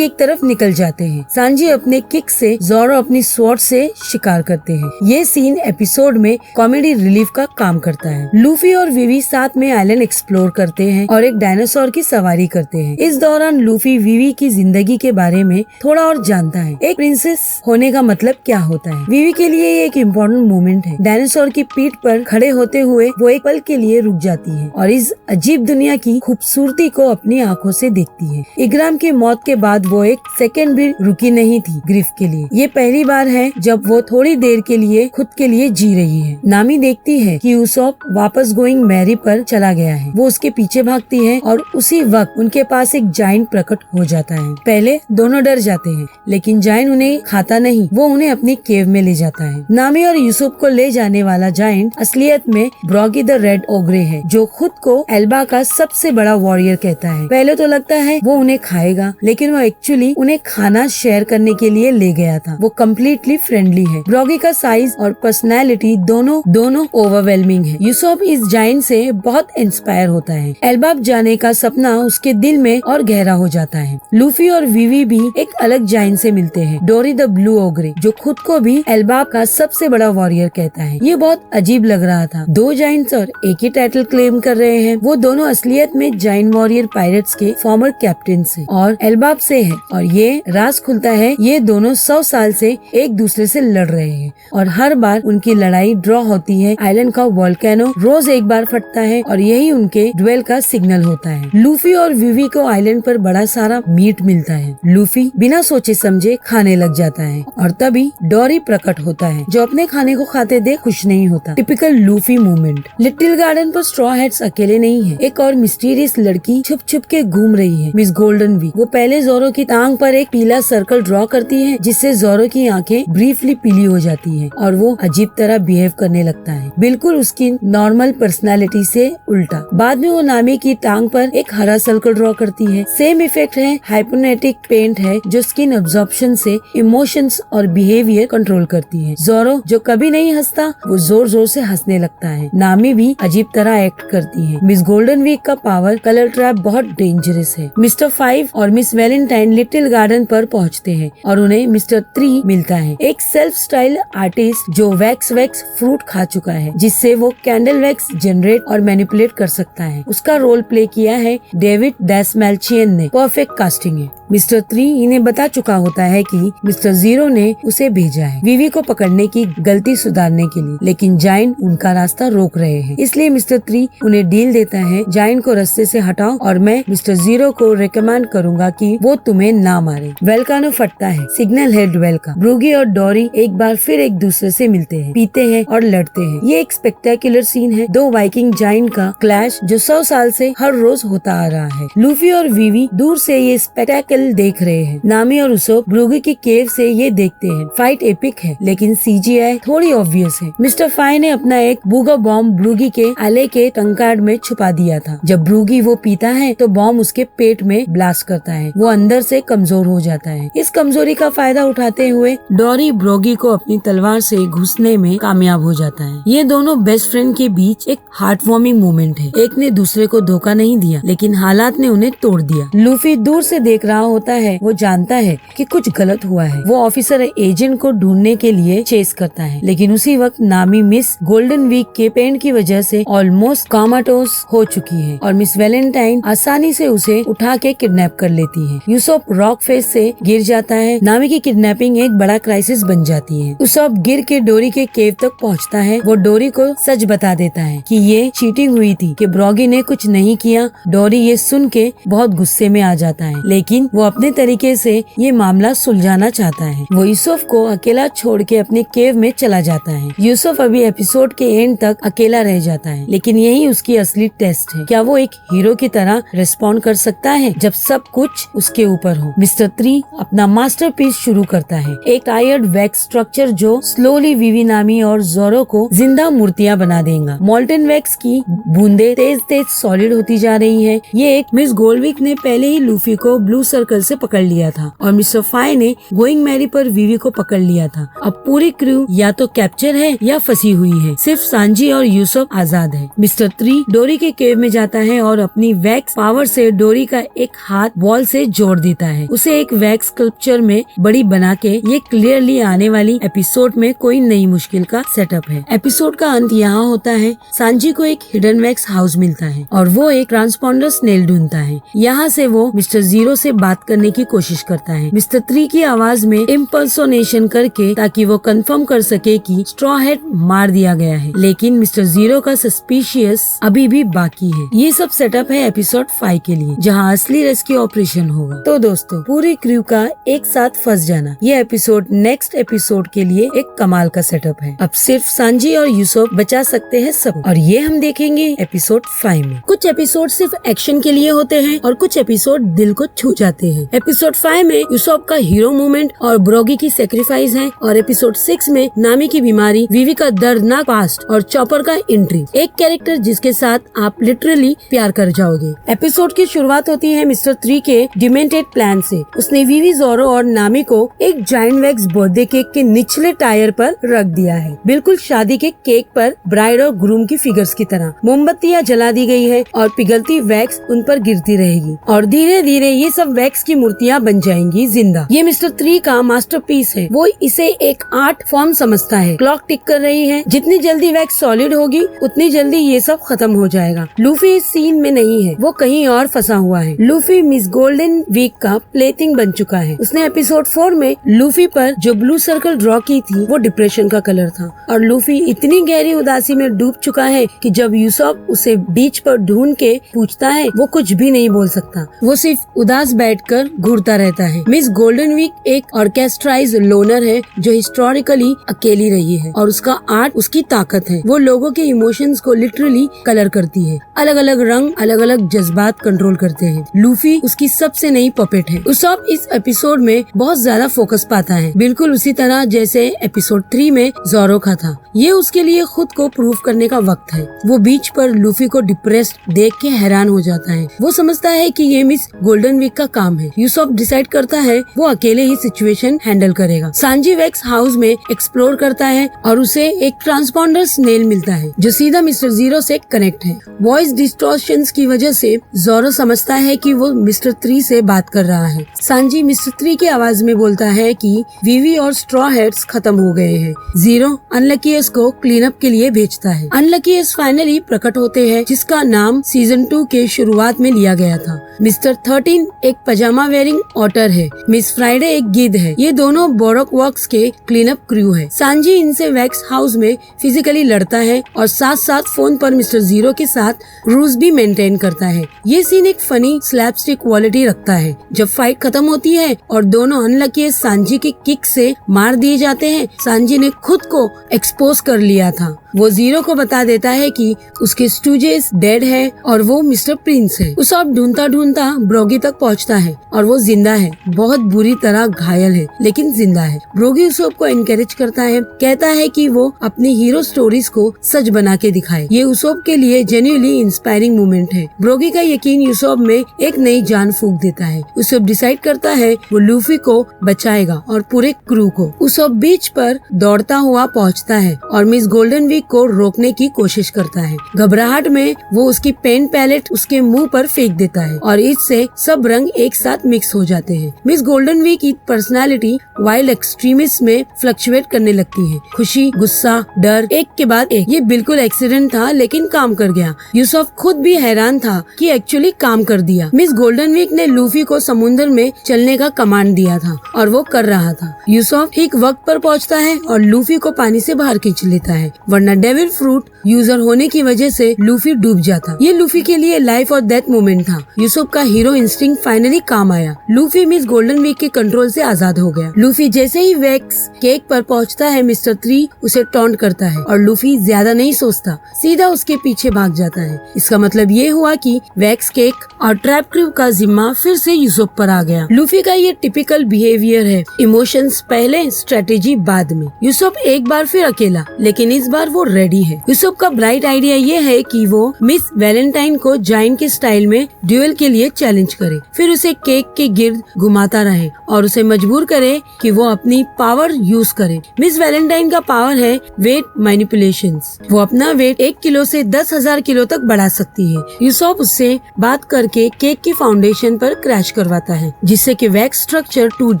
एक तरफ निकल जाते हैं। सांजी अपने किक से, जोरो अपनी स्वॉर्ड से शिकार करते हैं। ये सीन एपिसोड में कॉमेडी रिलीफ का काम करता है। लूफी और विवी साथ में आइलैंड एक्सप्लोर करते हैं और एक डायनासोर की सवारी करते हैं। इस दौरान लूफी विवी की जिंदगी के बारे में थोड़ा और जानता है, एक प्रिंसेस होने का मतलब क्या होता है। विवी के लिए ये एक इम्पोर्टेंट मोमेंट है। डायनासोर की पीठ पर खड़े होते हुए वो एक पल के लिए रुक जाती है और इस अजीब दुनिया की खूबसूरती को अपनी आंखों से देखती है। इग्राम की मौत के बाद वो एक सेकंड भी रुकी नहीं थी ग्रिफ के लिए। ये पहली बार है जब वो थोड़ी देर के लिए खुद के लिए जी रही है। नामी देखती है कि उसोप वापस गोइंग मैरी पर चला गया है। वो उसके पीछे भागती है और उसी वक्त उनके पास एक जाइंट प्रकट हो जाता है। पहले दोनों डर जाते हैं, लेकिन जाइंट उन्हें खाता नहीं, वो उन्हें अपनी केव में ले जाता है। नामी और यूसुफ को ले जाने वाला जाइंट असलियत में ब्रॉगी द रेड ओग्रे है, जो खुद को एल्बा का सबसे बड़ा वॉरियर कहता है। पहले तो लगता है वो उन्हें खाएगा, लेकिन वो एक्चुअली उन्हें खाना शेयर करने के लिए ले गया था। वो कम्प्लीटली फ्रेंडली है। ब्रॉगी का साइज और पर्सनैलिटी दोनों ओवरवेलमिंग है। यूसुफ इस जाइंट से बहुत इंस्पायर होता है। एल्बाब जाने का सपना उसके दिल में और गहरा हो जाता है। लूफी और विवी भी एक अलग जाइंट से मिलते हैं, डोरी द ब्लू ओग्रे, जो खुद को भी एल्बाब का सबसे बड़ा वॉरियर कहता है। ये बहुत अजीब लग रहा था, दो जाइंट्स और एक ही टाइटल क्लेम कर रहे हैं। वो दोनों असलियत में जाइंट वॉरियर पायरेट्स के फॉर्मर कैप्टन है और एल्बाब से है। और ये राज खुलता है, ये दोनों 100 साल से एक दूसरे से लड़ रहे हैं और हर बार उनकी लड़ाई ड्रॉ होती है। आइलैंड का वोल्केनो रोज एक बार फटता है और यही उनके ड्वेल का सिग्नल होता है। लूफी और विवी को आइलैंड पर बड़ा सारा मीट मिलता है। लूफी बिना सोचे समझे खाने लग जाता है और तभी डोरी प्रकट होता है, जो अपने खाने को खाते देख खुश नहीं होता। Typical Luffy movement. Little garden पर स्ट्रॉ हैट्स अकेले नहीं है। एक और मिस्टीरियस लड़की छुप छुप के घूम रही है, मिस गोल्डन वीक। वो पहले जोरो की टांग पर एक पीला सर्कल ड्रॉ करती है, जिससे जोरो की आंखें ब्रीफली पीली हो जाती है और वो अजीब तरह बिहेव करने लगता है, बिल्कुल उसकी नॉर्मल पर्सनालिटी से उल्टा। बाद में वो नामी की टांग पर एक हरा सर्कल ड्रॉ करती है। सेम इफेक्ट है, हाइपोनेटिक पेंट है जो स्किन एब्जॉर्प्शन से इमोशंस और बिहेवियर कंट्रोल करती है। जोरो जो कभी नहीं हंसता, वो जोर जोर से हंसने लगता है। नामी भी अजीब तरह एक्ट करती है। मिस गोल्डन वीक का पावर कलर ट्रैप बहुत डेंजरस है। मिस्टर 5 और मिस वैलेंटाइन लिटिल गार्डन पर पहुंचते हैं और उन्हें मिस्टर 3 मिलता है, एक सेल्फ स्टाइल आर्टिस्ट जो वैक्स फ्रूट खा चुका है, जिससे वो कैंडल वैक्स जनरेट और मैनिपुलेट कर सकता है। उसका रोल प्ले किया है डेविड डैसमैल्चियन ने। परफेक्ट कास्टिंग है। मिस्टर 3 इन्हें बता चुका होता है कि मिस्टर 0 ने उसे भेजा है विवी को पकड़ने की गलती सुधारने के लिए, लेकिन जाइंट उनका रास्ता रोक रहे हैं। इसलिए मिस्टर 3 उन्हें डील देता है, जाइंट को रास्ते से हटाओ और मैं मिस्टर 0 को रिकमेंड करूंगा कि वो तुम्हें ना मारे। वेल्कानो फटता है, सिग्नल है ड्वेल का। ब्रूगी और डोरी एक बार फिर एक दूसरे से मिलते हैं, पीते हैं और लड़ते हैं। ये एक स्पेक्टेकुलर सीन है, दो वाइकिंग जाइंट का क्लैश जो 100 साल से हर रोज होता आ रहा है। लूफी और विवी दूर से ये स्पेक्टेकल देख रहे हैं। नामी और उसोप ब्रूगी की केव से ये देखते हैं। फाइट एपिक है, लेकिन CGI थोड़ी ऑब्वियस है। मिस्टर 5 ने अपना एक बूगा बॉम्ब ब्रूगी के आले के टंकार्ड में छुपा दिया था। जब ब्रूगी वो पीता है तो बॉम्ब उसके पेट में ब्लास्ट करता है। वो अंदर से कमजोर हो जाता है। इस कमजोरी का फायदा उठाते हुए डोरी ब्रोगी को अपनी तलवार से घुसने में कामयाब हो जाता है। ये दोनों बेस्ट फ्रेंड के बीच एक हार्ट वार्मिंग मोमेंट है। एक ने दूसरे को धोखा नहीं दिया, लेकिन हालात ने उन्हें तोड़ दिया। लूफी दूर से देख रहा होता है। वो जानता है कि कुछ गलत हुआ है। वो ऑफिसर एजेंट को ढूंढने के लिए चेस करता है, लेकिन उसी वक्त नामी मिस गोल्डन वीक के पेन की वजह से ऑलमोस्ट कामाटोस हो चुकी है और मिस वैलेंटाइन आसानी से उसे उठा के किडनैप कर लेती है। यूसुफ रॉक फेस से गिर जाता है। नामी की किडनैपिंग एक बड़ा क्राइसिस बन जाती है। यूसुफ गिर के डोरी के केव तक पहुंचता है। वो डोरी को सच बता देता है कि ये चीटिंग हुई थी, कि ब्रॉगी ने कुछ नहीं किया। डोरी ये सुन के बहुत गुस्से में आ जाता है, लेकिन वो अपने तरीके से ये मामला सुलझाना चाहता है। वो यूसुफ को अकेला छोड़ के अपने केव में चला जाता है। यूसुफ अभी एपिसोड के एंड तक अकेला रह जाता है, लेकिन यही उसकी असली टेस्ट है। है, क्या वो एक हीरो की तरह रिस्पॉन्ड कर सकता है जब सब कुछ उसके ऊपर हो। मिस्टर 3 अपना मास्टरपीस शुरू करता है, एक टायर्ड वैक्स स्ट्रक्चर जो स्लोली विवी नामी और जोरो को जिंदा मूर्तियां बना देगा। मॉल्टन वैक्स की बूंदे तेज तेज सॉलिड होती जा रही है। ये एक मिस गोल्डविक ने पहले ही लूफी को ब्लू सर्कल से पकड़ लिया था और मिस्टर फाई ने गोइंग मैरी पर विवी को पकड़ लिया था। अब पूरी क्रू या तो कैप्चर है या फंसी हुई है, सिर्फ सांजी और यूसुफ आजाद है। मिस्टर 3 डोरी के केव में जाता है और अपनी वैक्स पावर से डोरी का एक हाथ वॉल से जोड़ देता है। उसे एक वैक्स स्कल्पचर में बड़ी बना के ये क्लियरली आने वाली एपिसोड में कोई नई मुश्किल का सेटअप है। एपिसोड का अंत यहाँ होता है। सांजी को एक हिडन वैक्स हाउस मिलता है और वो एक ट्रांसपॉन्डर स्नेल ढूंढता है। यहाँ से वो मिस्टर 0 से बात करने की कोशिश करता है, मिस्टर 3 की आवाज में इम्पर्सोनेशन करके, ताकि वो कंफर्म कर सके कि स्ट्रॉ हेड मार दिया गया है। लेकिन मिस्टर 0 का सस्पिशियस अभी भी बाकी है। ये सब सेटअप है एपिसोड 5 के लिए, जहाँ असली रेस्क्यू ऑपरेशन होगा। तो दोस्तों, पूरी क्रू का एक साथ फंस जाना, ये एपिसोड नेक्स्ट एपिसोड के लिए एक कमाल का सेटअप है। अब सिर्फ सांजी और यूसुफ बचा सकते हैं सब, और ये हम देखेंगे एपिसोड 5 में। कुछ एपिसोड सिर्फ एक्शन के लिए होते हैं और कुछ एपिसोड दिल को छू जाते हैं। एपिसोड 5 में यूसुफ का हीरो मूवमेंट और ब्रोगी की सेक्रीफाइस है, और एपिसोड 6 में नामी की बीमारी, विवी का दर्दनाक पास्ट और चॉपर का एंट्री। एक कैरेक्टर जिसके साथ आप लिटरली प्यार कर जाओगे। एपिसोड की शुरुआत होती है मिस्टर 3 के डिमेंटेड प्लान से। उसने विवी, जोरो और नामी को एक जायंट वैक्स बर्थडे केक के निचले टायर पर रख दिया है, बिल्कुल शादी के केक पर ब्राइड और ग्रूम की फिगर्स की तरह। मोमबत्तियां जला दी गई है और पिघलती वैक्स उन पर गिरती रहेगी, और धीरे धीरे ये सब वैक्स की मूर्तियां बन जाएंगी जिंदा। ये मिस्टर 3 का मास्टरपीस है। वो इसे एक आर्ट फॉर्म समझता है। क्लॉक टिक कर रही है, जितनी जल्दी वैक्स सॉलिड होगी उतनी जल्दी ये सब खत्म हो जाएगा। लूफी इस सीन में नहीं है, वो कहीं और फंसा हुआ है। लूफी मिस गोल्डन वीक का प्लेथिंग बन चुका है। उसने एपिसोड 4 में लूफी पर जो ब्लू सर्कल ड्रॉ की थी वो डिप्रेशन का कलर था, और लूफी इतनी गहरी उदासी में डूब चुका है कि जब यूसुफ उसे बीच पर ढूंढ के पूछता है, वो कुछ भी नहीं बोल सकता। वो सिर्फ उदास बैठकर घूरता रहता है। मिस गोल्डन वीक एक ऑर्केस्ट्राइज लोनर है जो हिस्टोरिकली अकेली रही है, और उसका आर्ट उसकी ताकत है। वो लोगों के इमोशंस को लिटरली कलर करती है। अलग अलग रंग, अलग अलग जज्बात कंट्रोल करते हैं। लूफी उसकी सबसे नई पपेट है। यूसुफ इस एपिसोड में बहुत ज्यादा फोकस पाता है, बिल्कुल उसी तरह जैसे एपिसोड 3 में जोरो का था। ये उसके लिए खुद को प्रूव करने का वक्त है। वो बीच पर लूफी को डिप्रेस्ड देख के हैरान हो जाता है। वो समझता है कि ये मिस गोल्डन वीक का काम है। यूसुफ डिसाइड करता है वो अकेले ही सिचुएशन हैंडल करेगा। सांजी वैक्स हाउस में एक्सप्लोर करता है और उसे एक ट्रांसपॉन्डर स्नेल मिलता है जो सीधा मिस्टर 0 से कनेक्ट है। वॉइस डिस्टॉर्शंस की वजह से जोरो समझता है कि वो मिस्टर 3 से बात कर रहा है। सांजी मिस्टर 3 की आवाज में बोलता है कि विवी और स्ट्रॉ हेड्स खत्म हो गए हैं। 0 अनलकीएस को क्लीन अप के लिए भेजता है। अनलकीएस फाइनली प्रकट होते हैं, जिसका नाम सीजन 2 के शुरुआत में लिया गया था। मिस्टर 13 एक पजामा वेयरिंग ऑटर है। मिस फ्राइडे एक गिद्ध है। ये दोनों बोरक वर्क्स के क्लीन अप क्रू है। सांजी इनसे वैक्स हाउस में फिजिकली लड़ता है और साथ साथ फोन पर मिस्टर 0 के साथ रूल्स भी मेंटेन करता है। ये सीन एक फनी स्लैपस्टिक क्वालिटी रखता है। जब फाइट खत्म होती है और दोनों अनलकी सांजी के किक से मार दिए जाते हैं, सांजी ने खुद को एक्सपोज कर लिया था। वो 0 को बता देता है कि उसके स्टूजेस डेड है और वो मिस्टर प्रिंस है। उसे ढूंढता ढूंढता ब्रोगी तक पहुंचता है और वो जिंदा है, बहुत बुरी तरह घायल है लेकिन जिंदा है। ब्रोगी यूसुफ को एनकरेज करता है, कहता है कि वो अपनी हीरो स्टोरीज को सच बना के दिखाए। ये यूसुफ के लिए जेन्युइनली इंस्पायरिंग मोमेंट है। ब्रोगी का यकीन यूसुफ में एक नई जान फूंक देता है। यूसुफ डिसाइड करता है वो लूफी को बचाएगा और पूरे क्रू को। यूसुफ बीच पर दौड़ता हुआ पहुंचता है और मिस गोल्डन वीक को रोकने की कोशिश करता है। घबराहट में वो उसकी पेन पैलेट उसके मुंह पर फेंक देता है और इससे सब रंग एक साथ मिक्स हो जाते हैं। मिस गोल्डन वीक की पर्सनालिटी वाइल्ड एक्सट्रीमिस्ट में फ्लक्चुएट करने लगती है। खुशी, गुस्सा, डर, एक के बाद एक। ये बिल्कुल एक्सीडेंट था लेकिन काम कर गया। यूसुफ खुद भी हैरान था कि एक्चुअली काम कर दिया। मिस गोल्डन वीक ने लूफी को समुद्र में चलने का कमांड दिया था और वो कर रहा था। यूसुफ ठीक वक्त पर पहुंचता है और लूफी को पानी से बाहर खींच लेता है, वरना डेविल फ्रूट यूजर होने की वजह से लूफी डूब जाता। ये लूफी के लिए लाइफ और डेथ मोमेंट था। यूसुफ का हीरो इंस्टिंक्ट फाइनली काम आया। लूफी मिस गोल्डन वीक के कंट्रोल से आजाद हो गया। लूफी जैसे ही वैक्स केक पर पहुंचता है, मिस्टर 3 उसे टॉन्ट करता है और लूफी ज्यादा नहीं सोचता, सीधा उसके पीछे भाग जाता है। इसका मतलब ये हुआ कि वैक्स केक और ट्रैप क्रू का जिम्मा फिर से यूसुफ पर आ गया। लूफी का ये टिपिकल बिहेवियर है, इमोशंस पहले, स्ट्रेटेजी बाद में। यूसुफ एक बार फिर अकेला, लेकिन इस बार वो रेडी है। यूसुफ का ब्राइट आइडिया ये है कि वो मिस वैलेंटाइन को जायंट के स्टाइल में ड्यूएल के लिए चैलेंज करे, फिर उसे केक के गिर्द घुमाता रहे और उसे मजबूर करे कि वो अपनी पावर यूज करे। मिस वैलेंटाइन का पावर है वेट मैनिपुलेशंस। वो अपना वेट 1 किलो से 10,000 किलो तक बढ़ा सकती है। यूसुफ उससे बात करके केक की फाउंडेशन पर क्रैश करवाता है, जिससे कि वैक्स स्ट्रक्चर टूट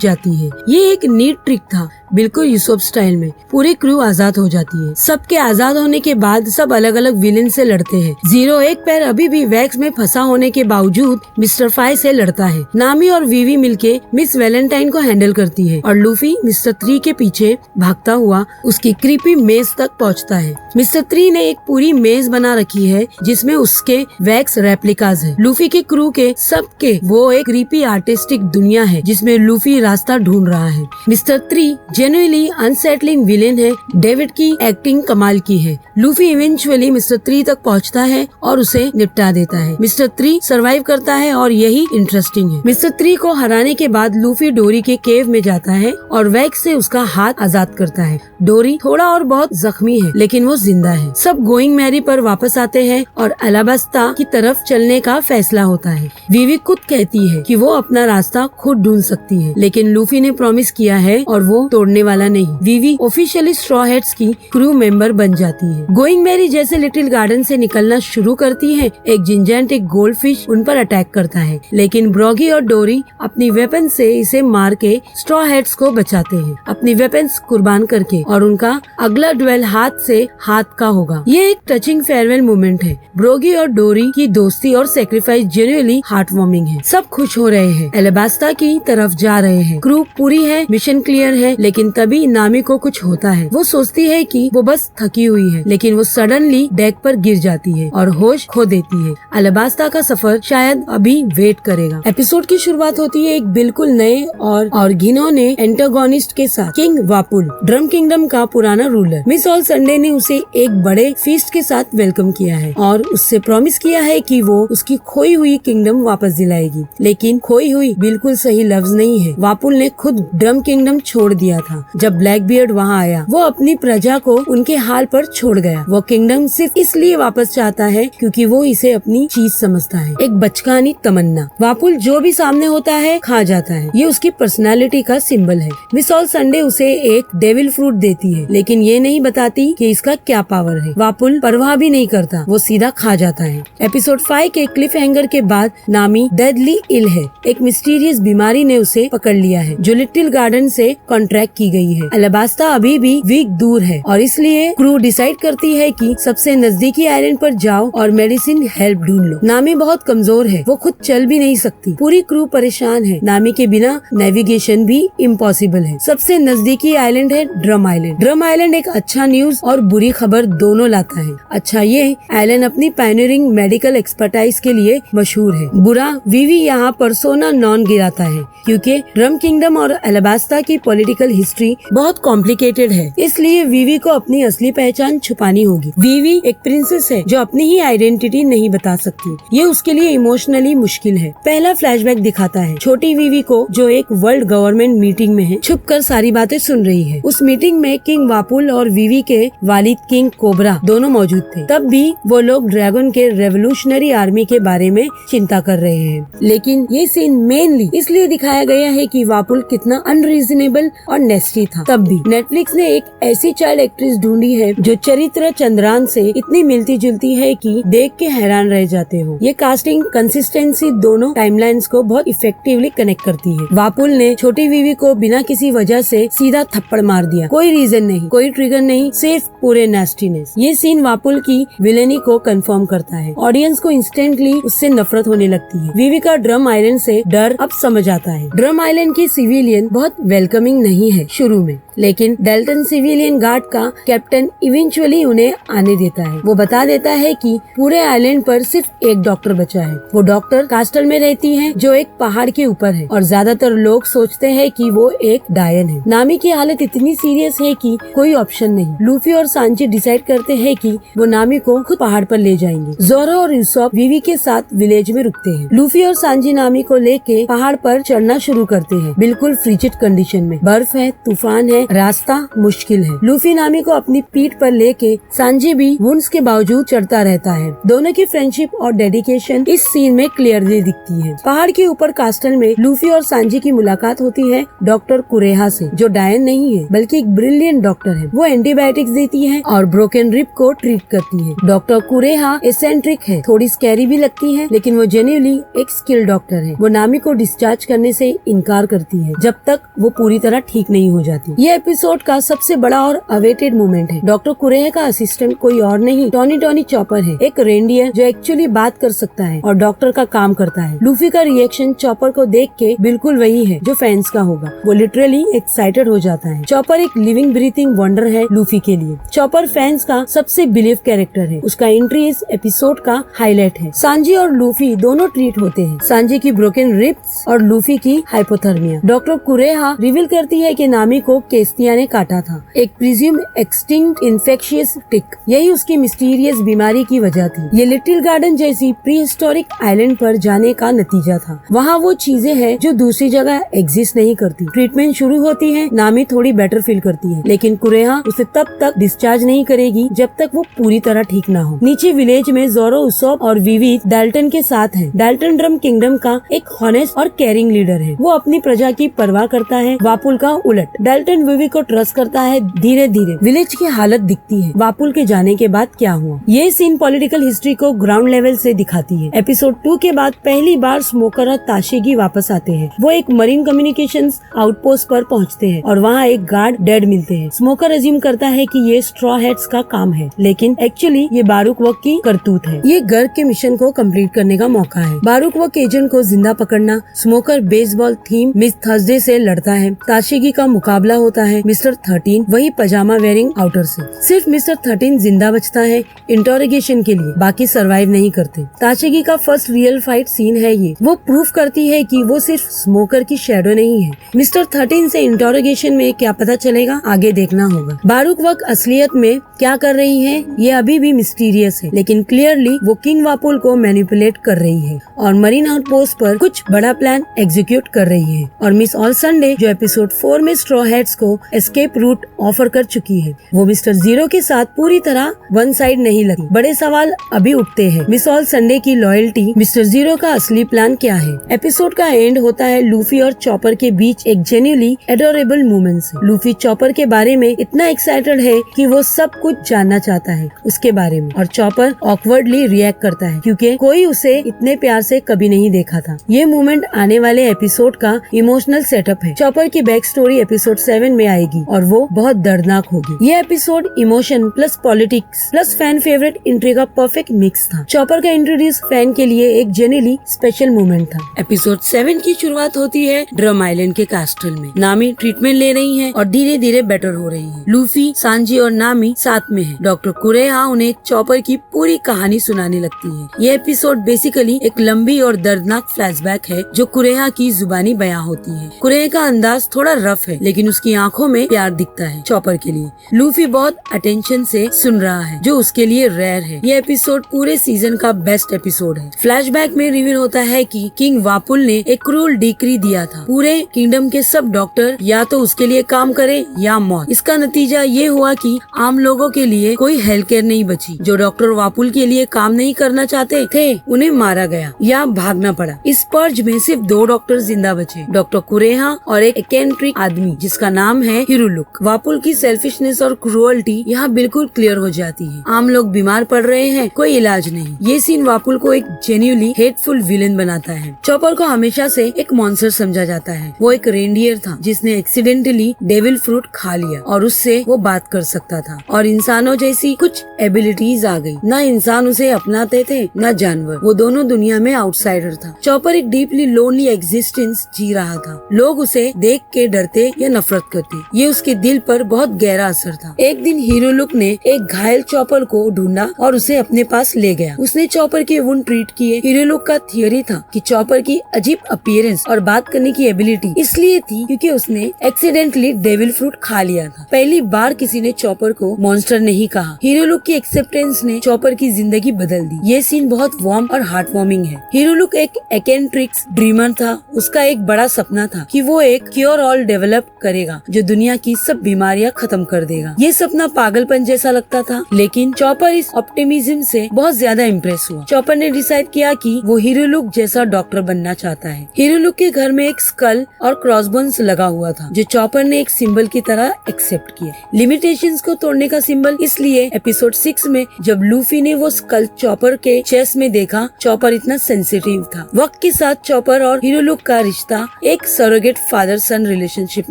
जाती है। ये एक नीट ट्रिक था, बिल्कुल यूसुफ स्टाइल में। पूरी क्रू आजाद हो जाती है। सबके आजाद होने के बाद सब अलग अलग विलेन से लड़ते हैं। जीरो एक पैर अभी भी वैक्स में फंसा होने के बावजूद मिस्टर 5 से लड़ता है। नामी और वीवी मिलके मिस वैलेंटाइन को हैंडल करती है और लूफी मिस्टर 3 के पीछे भागता हुआ उसकी क्रीपी मेज तक पहुंचता है। मिस्टर 3 ने एक पूरी मेज बना रखी है जिसमें उसके वैक्स रेप्लिकाज है। लूफी के क्रू के सबके वो एक क्रीपी आर्टिस्टिक दुनिया है जिसमें लूफी रास्ता ढूंढ रहा है। मिस्टर 3 जेन्युइनली अनसेटलिंग विलेन है। डेविड की एक्टिंग कमाल की है। लूफी इवेंचुअली मिस्टर 3 तक पहुंचता है और उसे निपटा देता है। मिस्टर 3 सरवाइव करता है और यही इंटरेस्टिंग है। मिस्टर 3 को हराने के बाद लूफी डोरी के केव में जाता है और वैक्स से उसका हाथ आजाद करता है। डोरी थोड़ा और बहुत जख्मी है, लेकिन वो जिंदा है। सब गोइंग मैरी पर वापस आते हैं और अलाबास्ता की तरफ चलने का फैसला होता है। वीवी खुद कहती है कि वो अपना रास्ता खुद ढूंढ सकती है, लेकिन लूफी ने प्रॉमिस किया है और वो तोड़ने वाला नहीं। वीवी ऑफिशियली स्ट्रॉ हेड्स की क्रू मेंबर बन जाती है। गोइंग मैरी जैसे लिटिल गार्डन से निकलना शुरू करती है, एक जिंजैंटिक गोल्ड फिश उन पर अटैक करता है, लेकिन ब्रॉगी और डोरी अपनी वेपन से इसे मार के स्ट्रॉ हेड्स को बचाते हैं, अपनी वेपन्स कुर्बान करके। और उनका अगला ड्वेल हाथ से हाथ का होगा। ये एक टचिंग फेयरवेल मोमेंट है। ब्रोगी और डोरी की दोस्ती और सेक्रीफाइस जेन्युइनली हार्ट वार्मिंग है। सब खुश हो रहे हैं, एलाबास्ता की तरफ जा रहे हैं, क्रू पूरी है, मिशन क्लियर है। लेकिन तभी नामी को कुछ होता है। वो सोचती है कि वो बस थकी हुई है, लेकिन वो सडनली डेक पर गिर जाती है और होश खो देती है। एलाबास्ता का सफर शायद अभी वेट करेगा। एपिसोड की शुरुआत होती है एक बिल्कुल नए और घिनौने एंटागोनिस्ट के साथ, किंग वापुल, ड्रम किंगडम का पुराना रूलर। मिस ऑल संडे ने उसे एक बड़े फीस्ट के साथ वेलकम किया है और उससे प्रॉमिस किया है कि वो उसकी खोई हुई किंगडम वापस दिलाएगी। लेकिन खोई हुई बिल्कुल सही लफ्ज नहीं है। वापुल ने खुद ड्रम किंगडम छोड़ दिया था। जब ब्लैक बियर्ड वहाँ आया, वो अपनी प्रजा को उनके हाल पर छोड़ गया। वो किंगडम सिर्फ इसलिए वापस चाहता है क्योंकि वो इसे अपनी चीज समझता है, एक बचकानी तमन्ना। वापुल जो भी सामने होता है खा जाता है। ये उसकी पर्सनालिटी का सिंबल है। मिस ऑल संडे उसे एक डेविल फ्रूट देती है, लेकिन ये नहीं बताती कि इसका क्या पावर है। वापुल परवाह भी नहीं करता, वो सीधा खा जाता है। एपिसोड 5 के क्लिफ हैंगर के बाद नामी डेडली इल है। एक मिस्टीरियस बीमारी ने उसे पकड़ लिया है जो लिटिल गार्डन से कॉन्ट्रैक्ट की गई है। अलाबास्ता अभी भी वीक दूर है और इसलिए क्रू डिसाइड करती है कि सबसे नजदीकी आइलैंड पर जाओ और मेडिसिन हेल्प ढूंढ लो। नामी बहुत कमजोर है, वो खुद चल भी नहीं सकती। पूरी क्रू परेशान है। नामी के बिना नेविगेशन भी इम्पॉसिबल है। सबसे नजदीकी आइलैंड है ड्रम आइलैंड। ड्रम आइलैंड एक अच्छा न्यूज और बुरी खबर दोनों लाता है। अच्छा ये आइलैंड अपनी पायनियरिंग मेडिकल एक्सपर्टाइज के लिए मशहूर है। बुरा वीवी यहाँ परसोना नॉन गिराता है क्योंकि ड्रम किंगडम और अलाबास्ता की पॉलिटिकल हिस्ट्री बहुत कॉम्प्लिकेटेड है, इसलिए वीवी को अपनी असली पहचान छुपानी होगी। वीवी एक प्रिंसेस है जो अपनी ही आइडेंटिटी नहीं बता सकती। ये उसके लिए इमोशनली मुश्किल है। पहला फ्लैशबैक दिखाता है छोटी वीवी को जो एक वर्ल्ड गवर्नमेंट मीटिंग में है, छुपकर सारी बातें सुन रही है। उस मीटिंग में किंग वापुल और वीवी के वालिद किंग कोबरा दोनों मौजूद थे। तब भी वो लोग ड्रैगन के रेवोल्यूशनरी आर्मी के बारे में चिंता कर रहे हैं। लेकिन ये सीन मेनली इसलिए दिखाया गया है कि वापुल कितना अनरीजनेबल और नेस्टी था। तब भी नेटफ्लिक्स ने एक ऐसी चाइल्ड एक्ट्रेस ढूंढी है जो चरित्र चंद्रान से इतनी मिलती जुलती है कि देख के हैरान रह जाते हो। ये कास्टिंग कंसिस्टेंसी दोनों टाइमलाइंस को बहुत इफेक्टिवली कनेक्ट करती है। वापुल ने छोटी वीवी को बिना किसी वजह से सीधा थप्पड़ मार दिया। कोई रीजन नहीं, कोई ट्रिगर नहीं, सिर्फ पूरे नेस्टीनेस। ये सीन वापुल की विलेनी को कंफर्म करता है। ऑडियंस को इंस्टेंटली उससे नफरत होने लगती है। वीवी का ड्रम आइलैंड से डर अब समझ आता है। ड्रम आइलैंड की सिविलियन बहुत वेलकमिंग नहीं है। है शुरू में, लेकिन डेल्टन सिविलियन गार्ड का कैप्टन इवेंचुअली उन्हें आने देता है। वो बता देता है कि पूरे आइलैंड पर सिर्फ एक डॉक्टर बचा है। वो डॉक्टर कास्टल में रहती है जो एक पहाड़ के ऊपर है और ज्यादातर लोग सोचते हैं कि वो एक डायन है। नामी की हालत इतनी सीरियस है कि कोई ऑप्शन नहीं। लूफी और सांजी डिसाइड करते हैं कि वो नामी को खुद पहाड़ पर ले जाएंगे। जोरो और यूसोप विवी के साथ विलेज में रुकते हैं। लूफी और सांजी नामी को लेके पहाड़ पर चढ़ना शुरू करते हैं। बिल्कुल फ्रिजिड कंडीशन में, बर्फ है, तूफान है, रास्ता मुश्किल है। लूफी नामी को अपनी पीठ पर लेके, सांजी भी वुंड्स के बावजूद चढ़ता रहता है। दोनों की फ्रेंडशिप और डेडिकेशन इस सीन में क्लियरली दिखती है। पहाड़ के ऊपर कास्टल में लूफी और सांजी की मुलाकात होती है डॉक्टर कुरेहा से, जो डायन नहीं है बल्कि एक ब्रिलियंट डॉक्टर है। वो एंटीबायोटिक्स देती है और ब्रोकन रिब को ट्रीट करती है। डॉक्टर कुरेहा एसेंट्रिक है, थोड़ी स्कैरी भी लगती है, लेकिन वो जेन्युइनली एक स्किल्ड डॉक्टर है। वो नामी को डिस्चार्ज करने से इनकार करती है जब तक वो पूरी तरह ठीक नहीं हो जाती। ये एपिसोड का सबसे बड़ा और अवेटेड मोमेंट है। डॉक्टर कुरेहा का असिस्टेंट कोई और नहीं, टॉनी चॉपर है, एक रेंडियर जो एक्चुअली बात कर सकता है और डॉक्टर का काम करता है। लूफी का रिएक्शन चॉपर को देख के बिल्कुल वही है जो फैंस का होगा। वो लिटरली एक्साइटेड हो जाता है। चॉपर एक लिविंग ब्रीथिंग वंडर है लूफी के लिए। चॉपर फैंस का सबसे बिलीव कैरेक्टर है। उसका एंट्री इस एपिसोड का हाईलाइट है। सांजी और लूफी दोनों ट्रीट होते हैं, सांजी की ब्रोकन रिब्स और लूफी की हाइपोथर्मिया। डॉक्टर कुरेहा रिवील करती है कि नामी को केस्टिया ने काटा था, एक प्रिज्यूम एक्सटिंक्ट इन्फेक्शियस टिक। यही उसकी मिस्टीरियस बीमारी की वजह थी। ये लिटिल गार्डन जैसी प्री हिस्टोरिक आइलैंड पर जाने का नतीजा था। वहाँ वो चीजें हैं जो दूसरी जगह एग्जिस्ट नहीं करती। ट्रीटमेंट शुरू होती है, नामी थोड़ी बेटर फील करती है, लेकिन कुरेहा उसे तब तक डिस्चार्ज नहीं करेगी जब तक वो पूरी तरह ठीक ना हो। नीचे विलेज में जोरो, उसोप और विवी डाल्टन के साथ है। डाल्टन ड्रम किंगडम का एक हॉनेस्ट और केयरिंग लीडर है। वो अपनी प्रजा की परवाह करता है, वापुल का उलट। डाल्टन विवी को ट्रस्ट करता है। धीरे धीरे विलेज की हालत दिखती है। वापुल के जाने के बाद क्या हुआ, ये सीन पॉलिटिकल हिस्ट्री को ग्राउंड लेवल से दिखाती है। एपिसोड 2 के बाद पहली बार स्मोकर और ताशेगी वापस आते हैं। वो एक मरीन कम्युनिकेशंस आउटपोस्ट पर पहुंचते हैं और वहाँ एक गार्ड डेड मिलते हैं। स्मोकर अज्यूम करता है कि ये स्ट्रॉ हेड्स का काम है, लेकिन एक्चुअली ये बारूकवक की करतूत है। ये गर्ग के मिशन को कंप्लीट करने का मौका है। बारूकवक एजेंट को जिंदा पकड़ना। Smoker baseball theme miss Thursday से लड़ता है। ताशेगी का मुकाबला होता है मिस्टर 13 वही पजामा वेयरिंग आउटर से। सिर्फ मिस्टर 13 जिंदा बचता है इंटरोगेशन के लिए, बाकी सरवाइव नहीं करते। ताशेगी का फर्स्ट रियल फाइट सीन है ये। वो प्रूफ करती है कि वो सिर्फ स्मोकर की शैडो नहीं है। मिस्टर 13 से इंटरोगेशन में क्या पता चलेगा, आगे देखना होगा। बारूकवक असलियत में क्या कर रही है ये अभी भी मिस्टीरियस है, लेकिन क्लियरली वो किंग वापुल को मैनिपुलेट कर रही है और मरीन आउटपोस्ट पर कुछ बड़ा प्लान एग्जीक्यूट कर रही है। और मिस ऑल संडे जो एपिसोड 4 में स्ट्रॉ हेड्स को एस्केप रूट ऑफर कर चुकी है, वो मिस्टर जीरो के साथ पूरी तरह वन साइड नहीं लगी। बड़े सवाल अभी उठते हैं। मिस ऑल संडे की लॉयल्टी, मिस्टर जीरो का असली प्लान क्या है। एपिसोड का एंड होता है लूफी और चॉपर के बीच एक जेन्युइनली एडोरेबल मोमेंट से। लूफी चॉपर के बारे में इतना एक्साइटेड है कि वो सब कुछ जानना चाहता है उसके बारे में, और चॉपर ऑकवर्डली रिएक्ट करता है क्योंकि कोई उसे इतने प्यार से कभी नहीं देखा था। ये मोमेंट आने वाले एपिसोड का इमोशनल सेटअप है। चॉपर की बैक स्टोरी एपिसोड 7 में आएगी और वो बहुत दर्दनाक होगी। ये episode emotion plus politics plus fan favourite entry का परफेक्ट मिक्स था। चॉपर का इंट्रोड्यूस फैन के लिए एक जेन्युइनली स्पेशल मोमेंट था। एपिसोड 7 की शुरुआत होती है ड्रम आइलैंड के कास्टल में। नामी ट्रीटमेंट ले रही है और धीरे धीरे बेटर हो रही है। लूफी, सांजी और नामी साथ में है। डॉक्टर कुरेहा उन्हें चॉपर की पूरी कहानी सुनाने लगती है। ये एपिसोड बेसिकली एक लंबी और दर्दनाक फ्लैशबैक है जो कुरेहा की जुबानी बयां होती है। कुरेहा का अंदाज थोड़ा रफ है, लेकिन उसकी आंखों में प्यार दिखता है चॉपर के लिए। लूफी बहुत अटेंशन से सुन रहा है जो उसके लिए रेयर है। ये एपिसोड पूरे सीजन का बेस्ट एपिसोड है। फ्लैशबैक में रिवील होता है कि किंग वापुल ने एक क्रूल डिक्री दिया था, पूरे किंगडम के सब डॉक्टर या तो उसके लिए काम करे या मौत। इसका नतीजा ये हुआ कि आम लोगों के लिए कोई हेल्थ केयर नहीं बची। जो डॉक्टर वापुल के लिए काम नहीं करना चाहते थे उन्हें मारा गया या भागना पड़ा। इस पर्ज में सिर्फ 2 डॉक्टर जिंदा बचे, डॉक्टर कुरेहा और एक एकेंट्रिक आदमी जिसका नाम है हिरुलुक। वापुल की सेल्फिशनेस और क्रूअल्टी यहाँ बिल्कुल क्लियर हो जाती है। आम लोग बीमार पड़ रहे हैं, कोई इलाज नहीं। ये सीन वापुल को एक जेन्युइनली हेटफुल विलेन बनाता है। चॉपर को हमेशा से एक मॉन्स्टर समझा जाता है। वो एक रेंडियर था जिसने एक्सीडेंटली डेविल फ्रूट खा लिया और उससे वो बात कर सकता था और इंसानों जैसी कुछ एबिलिटीज आ गई। न इंसान उसे अपनाते थे न जानवर, वो दोनों दुनिया में आउटसाइडर था। चॉपर एक डीपली लोनली एग्जिस्टेंस जी रहा था। लोग उसे देख के डरते या नफरत करते, ये उसके दिल पर बहुत गहरा असर था। एक दिन हीरो लुक ने एक घायल चॉपर को ढूंढा और उसे अपने पास ले गया। उसने चॉपर के वुंड ट्रीट किए। हीरो लुक का थियरी था कि चॉपर की अजीब अपीयरेंस और बात करने की एबिलिटी इसलिए थी क्योंकि उसने एक्सीडेंटली डेविल फ्रूट खा लिया था। पहली बार किसी ने चॉपर को मॉन्स्टर नहीं कहा। हीरो लुक की एक्सेप्टेंस ने चॉपर की जिंदगी बदल दी। ये सीन बहुत वार्म और हार्ट वार्मिंग है। हीरो लुक एक एक्सेंट्रिक ड्रीमर था। उसका एक बड़ा सपना था कि वो एक क्योर ऑल डेवलप करेगा जो दुनिया की सब बीमारियां खत्म कर देगा। ये सपना पागलपन जैसा लगता था, लेकिन चॉपर इस ऑप्टिमिज्म से बहुत ज्यादा इम्प्रेस हुआ। चॉपर ने डिसाइड किया कि वो हीरो लुक जैसा डॉक्टर बनना चाहता है। हीरो लुक के घर में एक स्कल और क्रॉसबोन्स लगा हुआ था जो चॉपर ने एक सिंबल की तरह एक्सेप्ट किया। लिमिटेशंस को तोड़ने का सिंबल, इसलिए एपिसोड 6 में जब लूफी ने वो स्कल चॉपर के चेस्ट में देखा, चॉपर इतना सेंसिटिव था। वक्त के साथ चॉपर और हीरो लुक का रिश्ता एक सरोगेट फादर सन रिलेशनशिप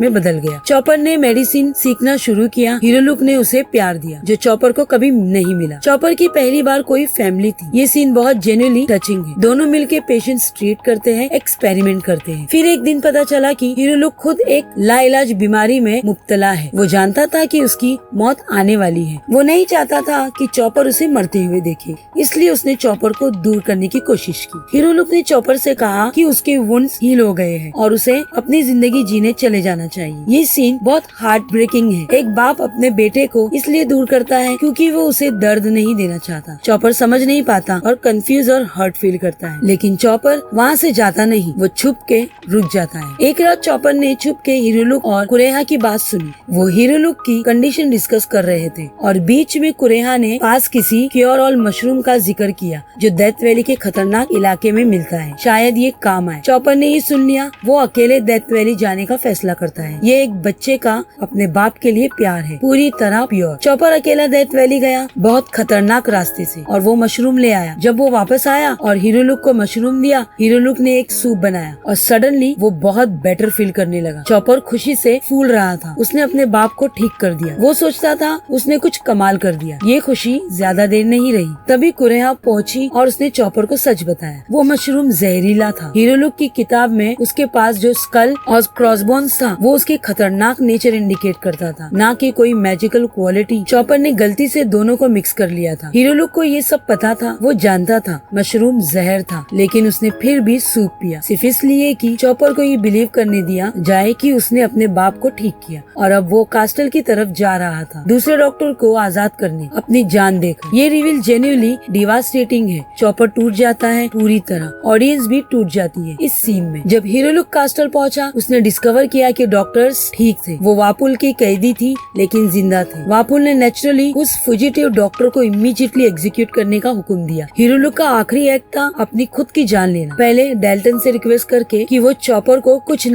में बदल गया। चॉपर ने मेडिसिन सीखना शुरू किया। हीरो लुक ने उसे प्यार दिया जो चॉपर को कभी नहीं मिला। चॉपर की पहली बार कोई फैमिली थी। ये सीन बहुत जेन्युइनली टचिंग है। दोनों मिलके पेशेंट्स ट्रीट करते हैं, एक्सपेरिमेंट करते हैं। फिर एक दिन पता चला कि हीरो लुक खुद एक लाइलाज बीमारी में मुब्तला है। वो जानता था कि उसकी मौत आने वाली है। वो नहीं चाहता था कि चॉपर उसे मरते हुए देखे, इसलिए उसने चॉपर को दूर करने की कोशिश की। हीरो लुक ने चॉपर से कहा कि उसके वुंड्स हील हो गए हैं और उसे अपनी जिंदगी जीने चले जाना चाहिए। ये सीन बहुत हार्ट ब्रेकिंग है। एक बाप अपने बेटे को इसलिए दूर करता है क्योंकि वो उसे दर्द नहीं देना चाहता। चॉपर समझ नहीं पाता और कंफ्यूज और हर्ट फील करता है, लेकिन चॉपर वहाँ से जाता नहीं। वो छुप के रुक जाता है। एक रात चॉपर ने छुप के हीरो लुक और कुरेहा की बात सुनी। वो हीरो लुक की कंडीशन डिस्कस कर रहे थे और बीच में कुरेहा ने पास किसी क्योर ऑल मशरूम का जिक्र किया जो डेथ वैली के खतरनाक इलाके में मिलता है। शायद ये काम आए। चॉपर ने ये सुन लिया। वो अकेले डेथ वैली जाने का फैसला करता है। ये एक बच्चे का अपने बाप के लिए प्यार है, पूरी तरह प्योर। चॉपर अकेला डेथ वैली गया, बहुत खतरनाक रास्ते से, और वो मशरूम ले आया। जब वो वापस आया और हीरो लुक को मशरूम दिया, हीरो लुक ने एक सूप बनाया और सडनली वो बहुत बेटर फील करने लगा। चॉपर खुशी से फूल रहा था। उसने अपने बाप को ठीक कर दिया। वो सोचता था उसने कुछ कमाल कर दिया। ये खुशी ज्यादा देर नहीं रही। तभी कुरेहा पहुंची और उसने चॉपर को सच बताया। वो मशरूम जहरीला था। हीरो लुक की किताब में उसके पास जो स्कल और क्रॉसबोन्स था वो उसके खतरनाक नेचर इंडिकेट करता था, ना कि कोई मैजिकल क्वालिटी। चॉपर ने गलती से दोनों को मिक्स कर लिया था। हीरो लुक को ये सब पता था। वो जानता था मशरूम जहर था, लेकिन उसने फिर भी सूप पिया, सिर्फ इसलिए कि चॉपर को ये बिलीव करने दिया जाए कि उसने अपने बाप को ठीक किया। और अब वो कास्टल की तरफ जा रहा था, दूसरे डॉक्टर को आजाद करने, अपनी जान देकर। ये रिवील जेन्युइनली डिवास्टेटिंग है। चॉपर टूट जाता है पूरी तरह। ऑडियंस भी टूट जाती है इस सीन में। जब हीरो लुक कास्टल पहुंचा, उसने डिस्कवर किया कि डॉक्टर्स ठीक थे। वो वापुल की कैदी थी लेकिन जिंदा थे। वापुल ने नेचुरली उस फुजिटिव डॉक्टर को इमीडिएटली एग्जीक्यूट करने का हुक्म दिया। हीरो लुक का आखिरी एक्ट था अपनी खुद की जान लेना, पहले डेल्टन से रिक्वेस्ट करके कि वो चॉपर को कुछ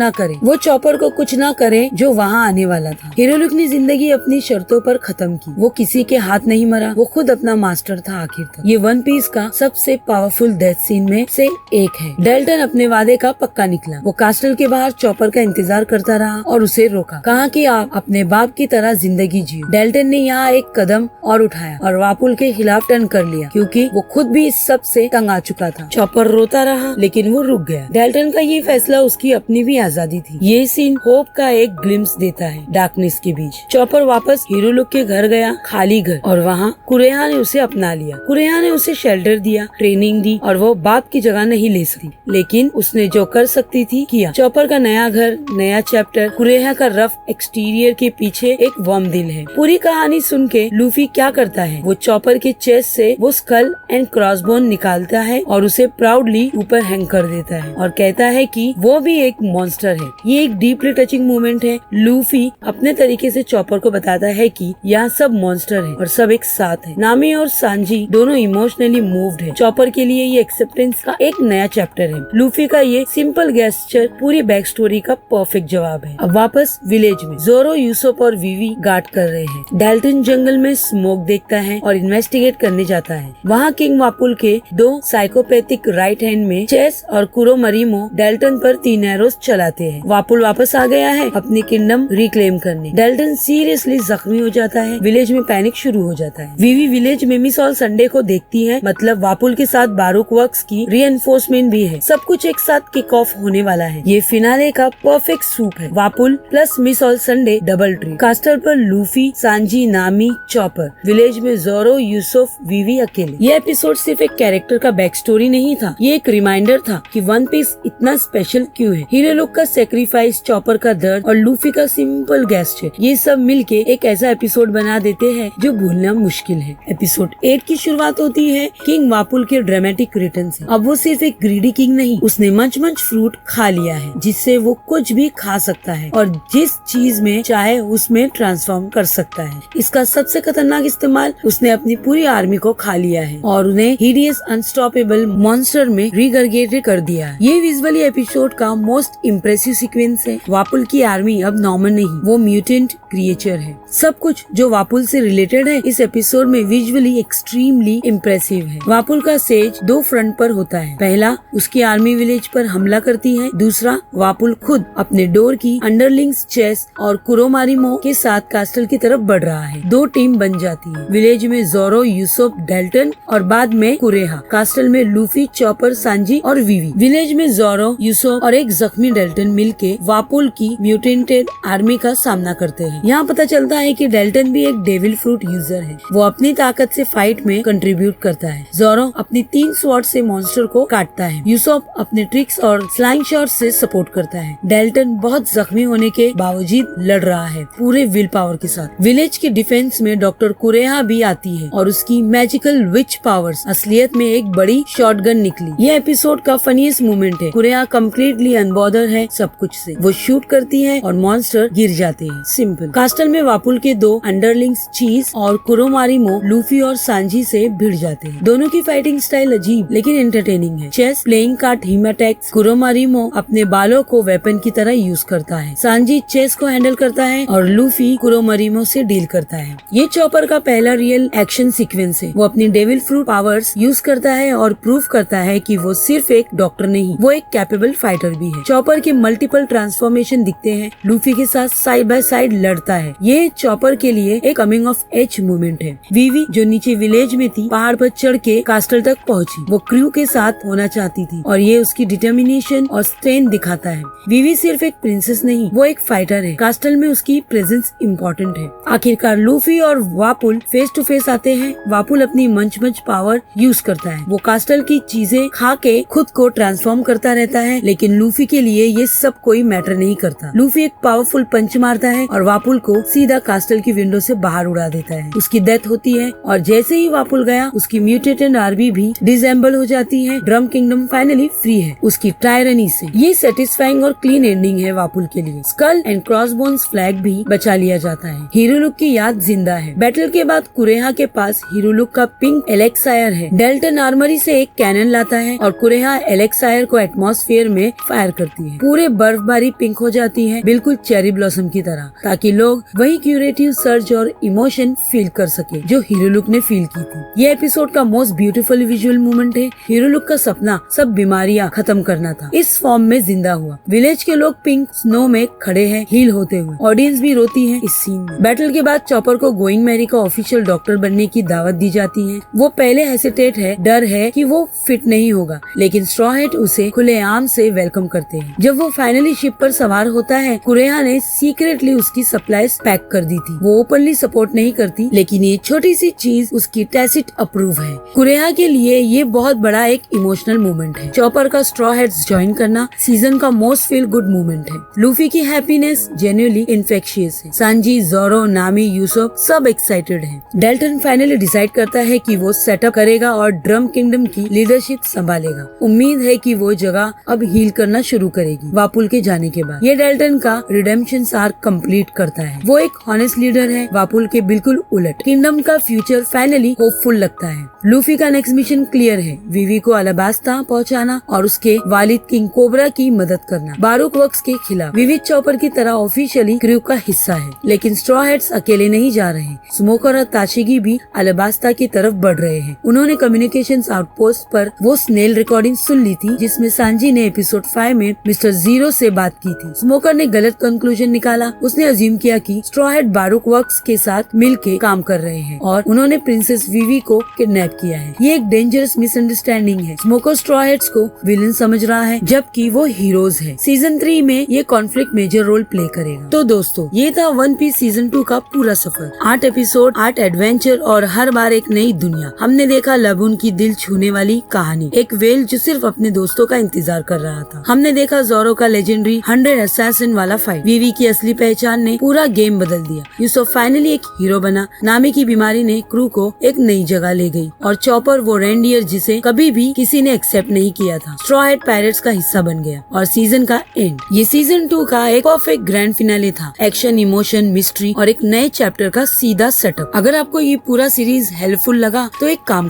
ना करे जो वहाँ आने वाला था। हीरो लुक ने जिंदगी अपनी शर्तों पर खत्म की। वो किसी के हाथ नहीं मरा, वो खुद अपना मास्टर था आखिर तक। ये वन पीस का सबसे पावरफुल डेथ सीन में से एक है। डेल्टन अपने वादे का पक्का निकला। वो कास्टल के बाहर चॉपर का इंतजार करता रहा और उसे रोका, कहा कि आप अपने बाप की तरह जिंदगी जियो। डेल्टन ने यहाँ एक कदम और उठाया और वापुल के खिलाफ टर्न कर लिया, क्योंकि वो खुद भी इस सब से तंग आ चुका था। चॉपर रोता रहा लेकिन वो रुक गया। डेल्टन का ये फैसला उसकी अपनी भी आजादी थी। ये सीन होप का एक ग्लिम्स देता है डार्कनेस के बीच। चॉपर वापस हीरो लुक के घर गया, खाली घर, और वहाँ कुरेहा ने उसे अपना लिया। कुरेहा ने उसे शेल्टर दिया, ट्रेनिंग दी, और वो बाप की जगह नहीं ले सकती, लेकिन उसने जो कर सकती थी किया। चॉपर का नया घर, नया चैप्टर। कुरेहा का रफ एक्सटीरियर के पीछे एक वार्म दिल है। पूरी कहानी सुन के लूफी क्या करता है, वो चॉपर के चेस्ट से वो स्कल एंड क्रॉसबोन निकालता है और उसे प्राउडली ऊपर हैंग कर देता है और कहता है कि वो भी एक मॉन्स्टर है। ये एक डीपली टचिंग मोमेंट है। लूफी अपने तरीके से चॉपर को बताता है कि यहाँ सब मॉन्स्टर है और सब एक साथ है। नामी और सांजी दोनों इमोशनली मूव्ड है। चॉपर के लिए ये एक्सेप्टेंस का एक नया चैप्टर है। लूफी का ये सिंपल गेस्चर पूरी बैक स्टोरी का परफेक्ट जवाब है। अब वापस विलेज में जोरो, यूसुफ और विवी गार्ड कर रहे हैं। डेल्टन जंगल में स्मोक देखता है और इन्वेस्टिगेट करने जाता है। वहाँ किंग वापुल के दो साइकोपैथिक राइट हैंड में चेस और कुरोमरीमो डेल्टन पर 3 एरोस चलाते हैं। वापुल वापस आ गया है अपनी किंगडम रिक्लेम करने। डेल्टन सीरियसली जख्मी हो जाता है है, विलेज में पैनिक शुरू हो जाता है। वीवी विलेज में मिस ऑल संडे को देखती है, मतलब वापुल के साथ बारूक वर्क्स की रीएनफोर्समेंट भी है। सब कुछ एक साथ किक ऑफ होने वाला है। ये फिनाले का परफेक्ट सूप है। वापुल plus miss all Sunday double tree. Castle पर Luffy, Sanji, Nami, Chopper. Village में जोरो, यूसुफ, वीवी अकेले। ये एपिसोड सिर्फ एक कैरेक्टर का बैक स्टोरी नहीं था, ये एक रिमाइंडर था कि वन पीस इतना स्पेशल क्यों है। हीरो लुक का सेक्रीफाइस, चॉपर का दर्द और लूफी का सिंपल गेस्चर, ये सब मिलके एक ऐसा एपिसोड बना देते हैं जो भूलना मुश्किल है। एपिसोड 8 की शुरुआत होती है किंग वापुल के ड्रामेटिक रिटर्न से। अब वो सिर्फ एक ग्रीडी किंग नहीं, उसने मंच फ्रूट खा लिया है, जिससे वो कुछ भी खा सकता है और जिस चीज में चाहे उसमें ट्रांसफॉर्म कर सकता है। इसका सबसे खतरनाक इस्तेमाल, उसने अपनी पूरी आर्मी को खा लिया है और उन्हें हिडियस अनस्टॉपेबल मॉन्स्टर में रिगर्गेटेड कर दिया है। ये विजुअली एपिसोड का मोस्ट इम्प्रेसिव सीक्वेंस है। वापुल की आर्मी अब नॉर्मल नहीं, वो म्यूटेंट क्रिएचर है। सब कुछ जो वापुल से रिलेटेड है इस एपिसोड में विजुअली एक्सट्रीमली इम्प्रेसिव है। वापुल का सेज 2 फ्रंट पर होता है। पहला, उसकी आर्मी विलेज पर हमला करती है। दूसरा, वापुल खुद अपने डोर की अंडरलिंग्स, चेस और कुरोमारिमो के साथ कास्टल की तरफ बढ़ रहा है। 2 टीम बन जाती है। विलेज में जोरो, यूसुफ, डेल्टन और बाद में कुरेहा। कास्टल में लूफी, चॉपर, सांजी और वीवी। विलेज में जोरो, यूसुफ और एक जख्मी डेल्टन मिलके वापुल की म्यूटेंटेड आर्मी का सामना करते हैं। यहाँ पता चलता है कि डेल्टन भी एक डेविल फ्रूट यूजर है। वो अपनी ताकत से फाइट में कंट्रीब्यूट करता है। जोरो अपनी 3 स्वॉर्ड से मॉन्स्टर को काटता है। यूसुफ अपने ट्रिक्स और फ्लाइंग शॉट से सपोर्ट करता है। डेल्टन बहुत जख्मी होने के बावजूद लड़ रहा है पूरे विल पावर के साथ। विलेज के डिफेंस में डॉक्टर कुरेहा भी आती है और उसकी मैजिकल विच पावर्स असलियत में एक बड़ी शॉटगन निकली। ये एपिसोड का फनीएस्ट मोमेंट है। कुरेहा कम्प्लीटली अनबॉदर है सब कुछ से। वो शूट करती है और मॉन्स्टर गिर जाते हैं। सिंपल। कास्टल में वापुल के 2 अंडरलिंग्स चीज और कुरोमारिमो लूफी और सांजी से भिड़ जाते हैं। दोनों की फाइटिंग स्टाइल अजीब लेकिन एंटरटेनिंग है। चेस प्लेइंग का टीम अटैक्स। कुरोमारिमो अपने बालों को वेपन की तरह यूज करता है। सांजी चेस को हैंडल करता है और लूफी कुरोमारिमो से डील करता है। ये चॉपर का पहला रियल एक्शन सीक्वेंस है। वो अपनी डेविल फ्रूट पावर्स यूज करता है और प्रूफ करता है कि वो सिर्फ एक डॉक्टर नहीं, वो एक कैपेबल फाइटर भी है। चॉपर के मल्टीपल ट्रांसफॉर्मेशन दिखते हैं। लूफी के साथ साइड बाय साइड लड़ता है। ये चॉपर के लिए एक कमिंग ऑफ एज मोमेंट है। वीवी जो नीचे विलेज में थी, पहाड़ पर चढ़ के कास्टल तक पहुंची। वो क्रू के साथ होना चाहती थी और ये उसकी डिटर्मिनेशन और स्ट्रेंथ दिखाता है। वीवी सिर्फ एक प्रिंसेस नहीं, वो एक फाइटर है। कास्टल में उसकी प्रेजेंस इम्पोर्टेंट है। आखिरकार लूफी और वापुल फेस टू फेस आते हैं। वापुल अपनी मंच पावर यूज करता है। वो कास्टल की चीजें खा के खुद को ट्रांसफॉर्म करता रहता है, लेकिन लूफी के लिए ये सब कोई मैटर नहीं करता। लूफी एक पावरफुल पंच मारता है और वापुल को सीधा कास्टल की विंडो से बाहर उड़ा देता है। उसकी डेथ होती है और जैसे ही वापुल गया, उसकी म्यूटेटेड आर्मी भी डिसेंबल हो जाती है। ड्रम किंगडम फाइनली फ्री है उसकी टायरनी से। ये सेटिस्फाइंग और क्लीन एंडिंग है वापुल के लिए। स्कल एंड क्रॉसबोन्स फ्लैग भी बचा लिया जाता है। हीरो लुक की याद जिंदा है। बैटल के बाद कुरेहा के पास हीरो लुक का पिंक एलेक्सायर है। डेल्टन आर्मरी से एक कैनन लाता है और कुरेहा एलेक्सायर को एटमॉस्फेयर में फायर करती है। पूरे बर्फबारी पिंक हो जाती है, बिल्कुल चेरी ब्लॉसम की तरह, ताकि लोग वही क्यूरेटिव सर्ज और इमोशन फील कर सके जो हीरो लुक ने फील की थी। ये एपिसोड का मोस्ट ब्यूटीफुल विजुअल मोमेंट है। हीरो लुक का सपना सब बीमारियां खत्म करना था, इस फॉर्म में जिंदा हुआ। विलेज के लोग पिंक स्नो में खड़े हैं हील होते हुए। ऑडियंस भी रोती है इस सीन में। बैटल के बाद चॉपर को गोइंग मैरी का ऑफिशियल डॉक्टर बनने की दावत दी जाती है। वो पहले हेसिटेट है, डर है कि वो फिट नहीं होगा, लेकिन स्ट्रॉ हैट उसे खुलेआम से वेलकम करते हैं। जब वो फाइनली शिप पर सवार होता है, कुरेहा ने सीक्रेटली उसकी सप्लाईज पैक कर दी थी। वो ओपनली सपोर्ट नहीं करती, लेकिन ये छोटी सी चीज उसकी टैसिट अप्रूव है। कुरेहा के लिए ये बहुत बड़ा एक इमोशनल मोमेंट है। चॉपर का स्ट्रॉ हैट्स ज्वाइन करना सीजन का मोस्ट फील गुड मोमेंट है। लूफी की हैप्पीनेस जेन्युइनली इन्फेक्शियस है। सांजी, जोरो, नामी, यूसुफ सब एक्साइटेड है। डेल्टन फाइनली डिसाइड करता है कि वो सेटअप करेगा और ड्रम किंगडम की लीडरशिप संभालेगा। उम्मीद है कि वो जगह अब हील करना शुरू करेगी वापुल के जाने के बाद। ये डेल्टन का रिडेम्पशन आर्क कंप्लीट करता है। वो एक हॉनेस्ट लीडर है, वापुल के बिल्कुल उलट। किंगडम का फ्यूचर फाइनली होपफुल लगता है। लूफी का नेक्स्ट मिशन क्लियर है, वीवी को अलाबास्ता पहुंचाना और उसके वालिद किंग कोबरा की मदद करना। बारूक वर्क्स के खिलाफ विविध चॉपर की तरह ऑफिशियली क्रू का हिस्सा है, लेकिन स्ट्रॉ हैट्स अकेले नहीं जा रहे। स्मोकर और ताशिगी भी अलाबास्ता की तरफ बढ़ रहे हैं। उन्होंने कम्युनिकेशन आउटपोस्ट पर वो स्नेल रिकॉर्डिंग सुन ली थी जिसमें सांजी ने एपिसोड 5 में मिस्टर जीरो से बात की थी। स्मोकर ने गलत कंक्लूजन निकाला। उसने अज्यूम किया कि स्ट्रॉ हैट बारूक वर्क्स के साथ मिलके काम कर रहे हैं और उन्होंने प्रिंसेस विवी को किडनैप किया है। ये एक डेंजरस मिसअंडरस्टैंडिंग है। स्मोकर स्ट्रॉ हैट्स को विलन समझ रहा है जबकि वो हीरोज है। सीजन 3 में ये कॉन्फ्लिक्ट मेजर रोल प्ले करेगा। तो दोस्तों, ये था वन पीस सीजन 2 का पूरा सफर। 8 एपिसोड, 8 एडवेंचर और हर बार एक नई दुनिया। हमने देखा लबून की दिल छूने वाली कहानी, एक वेल जो सिर्फ अपने दोस्तों का इंतजार कर रहा था। हमने देखा जोरो का लेजेंडरी 100 असैसिन वाला फाइट। विवी की असली पहचान ने पूरा गेम बदल दिया। यूसुफ फाइनली एक हीरो बना। नामी की बीमारी ने क्रू को एक नई जगह ले गई और चॉपर वो रेंडियर जिसे कभी भी किसी ने एक्सेप्ट नहीं किया था, स्ट्रॉ हैट पायरेट्स का हिस्सा बन गया। और सीजन का एंड, ये सीजन 2 का एक परफेक्ट ग्रैंड फिनाले था। एक्शन, इमोशन, मिस्ट्री और एक नए चैप्टर का सीधा सेटअप। अगर आपको ये पूरा सीरीज हेल्पफुल लगा तो एक काम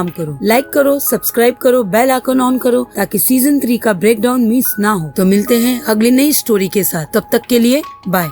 करो, लाइक करो, सब्सक्राइब करो, बेल आइकन ऑन करो ताकि सीजन 3 का ब्रेकडाउन मिस ना हो। तो मिलते हैं अगली नई स्टोरी के साथ। तब तक के लिए बाय।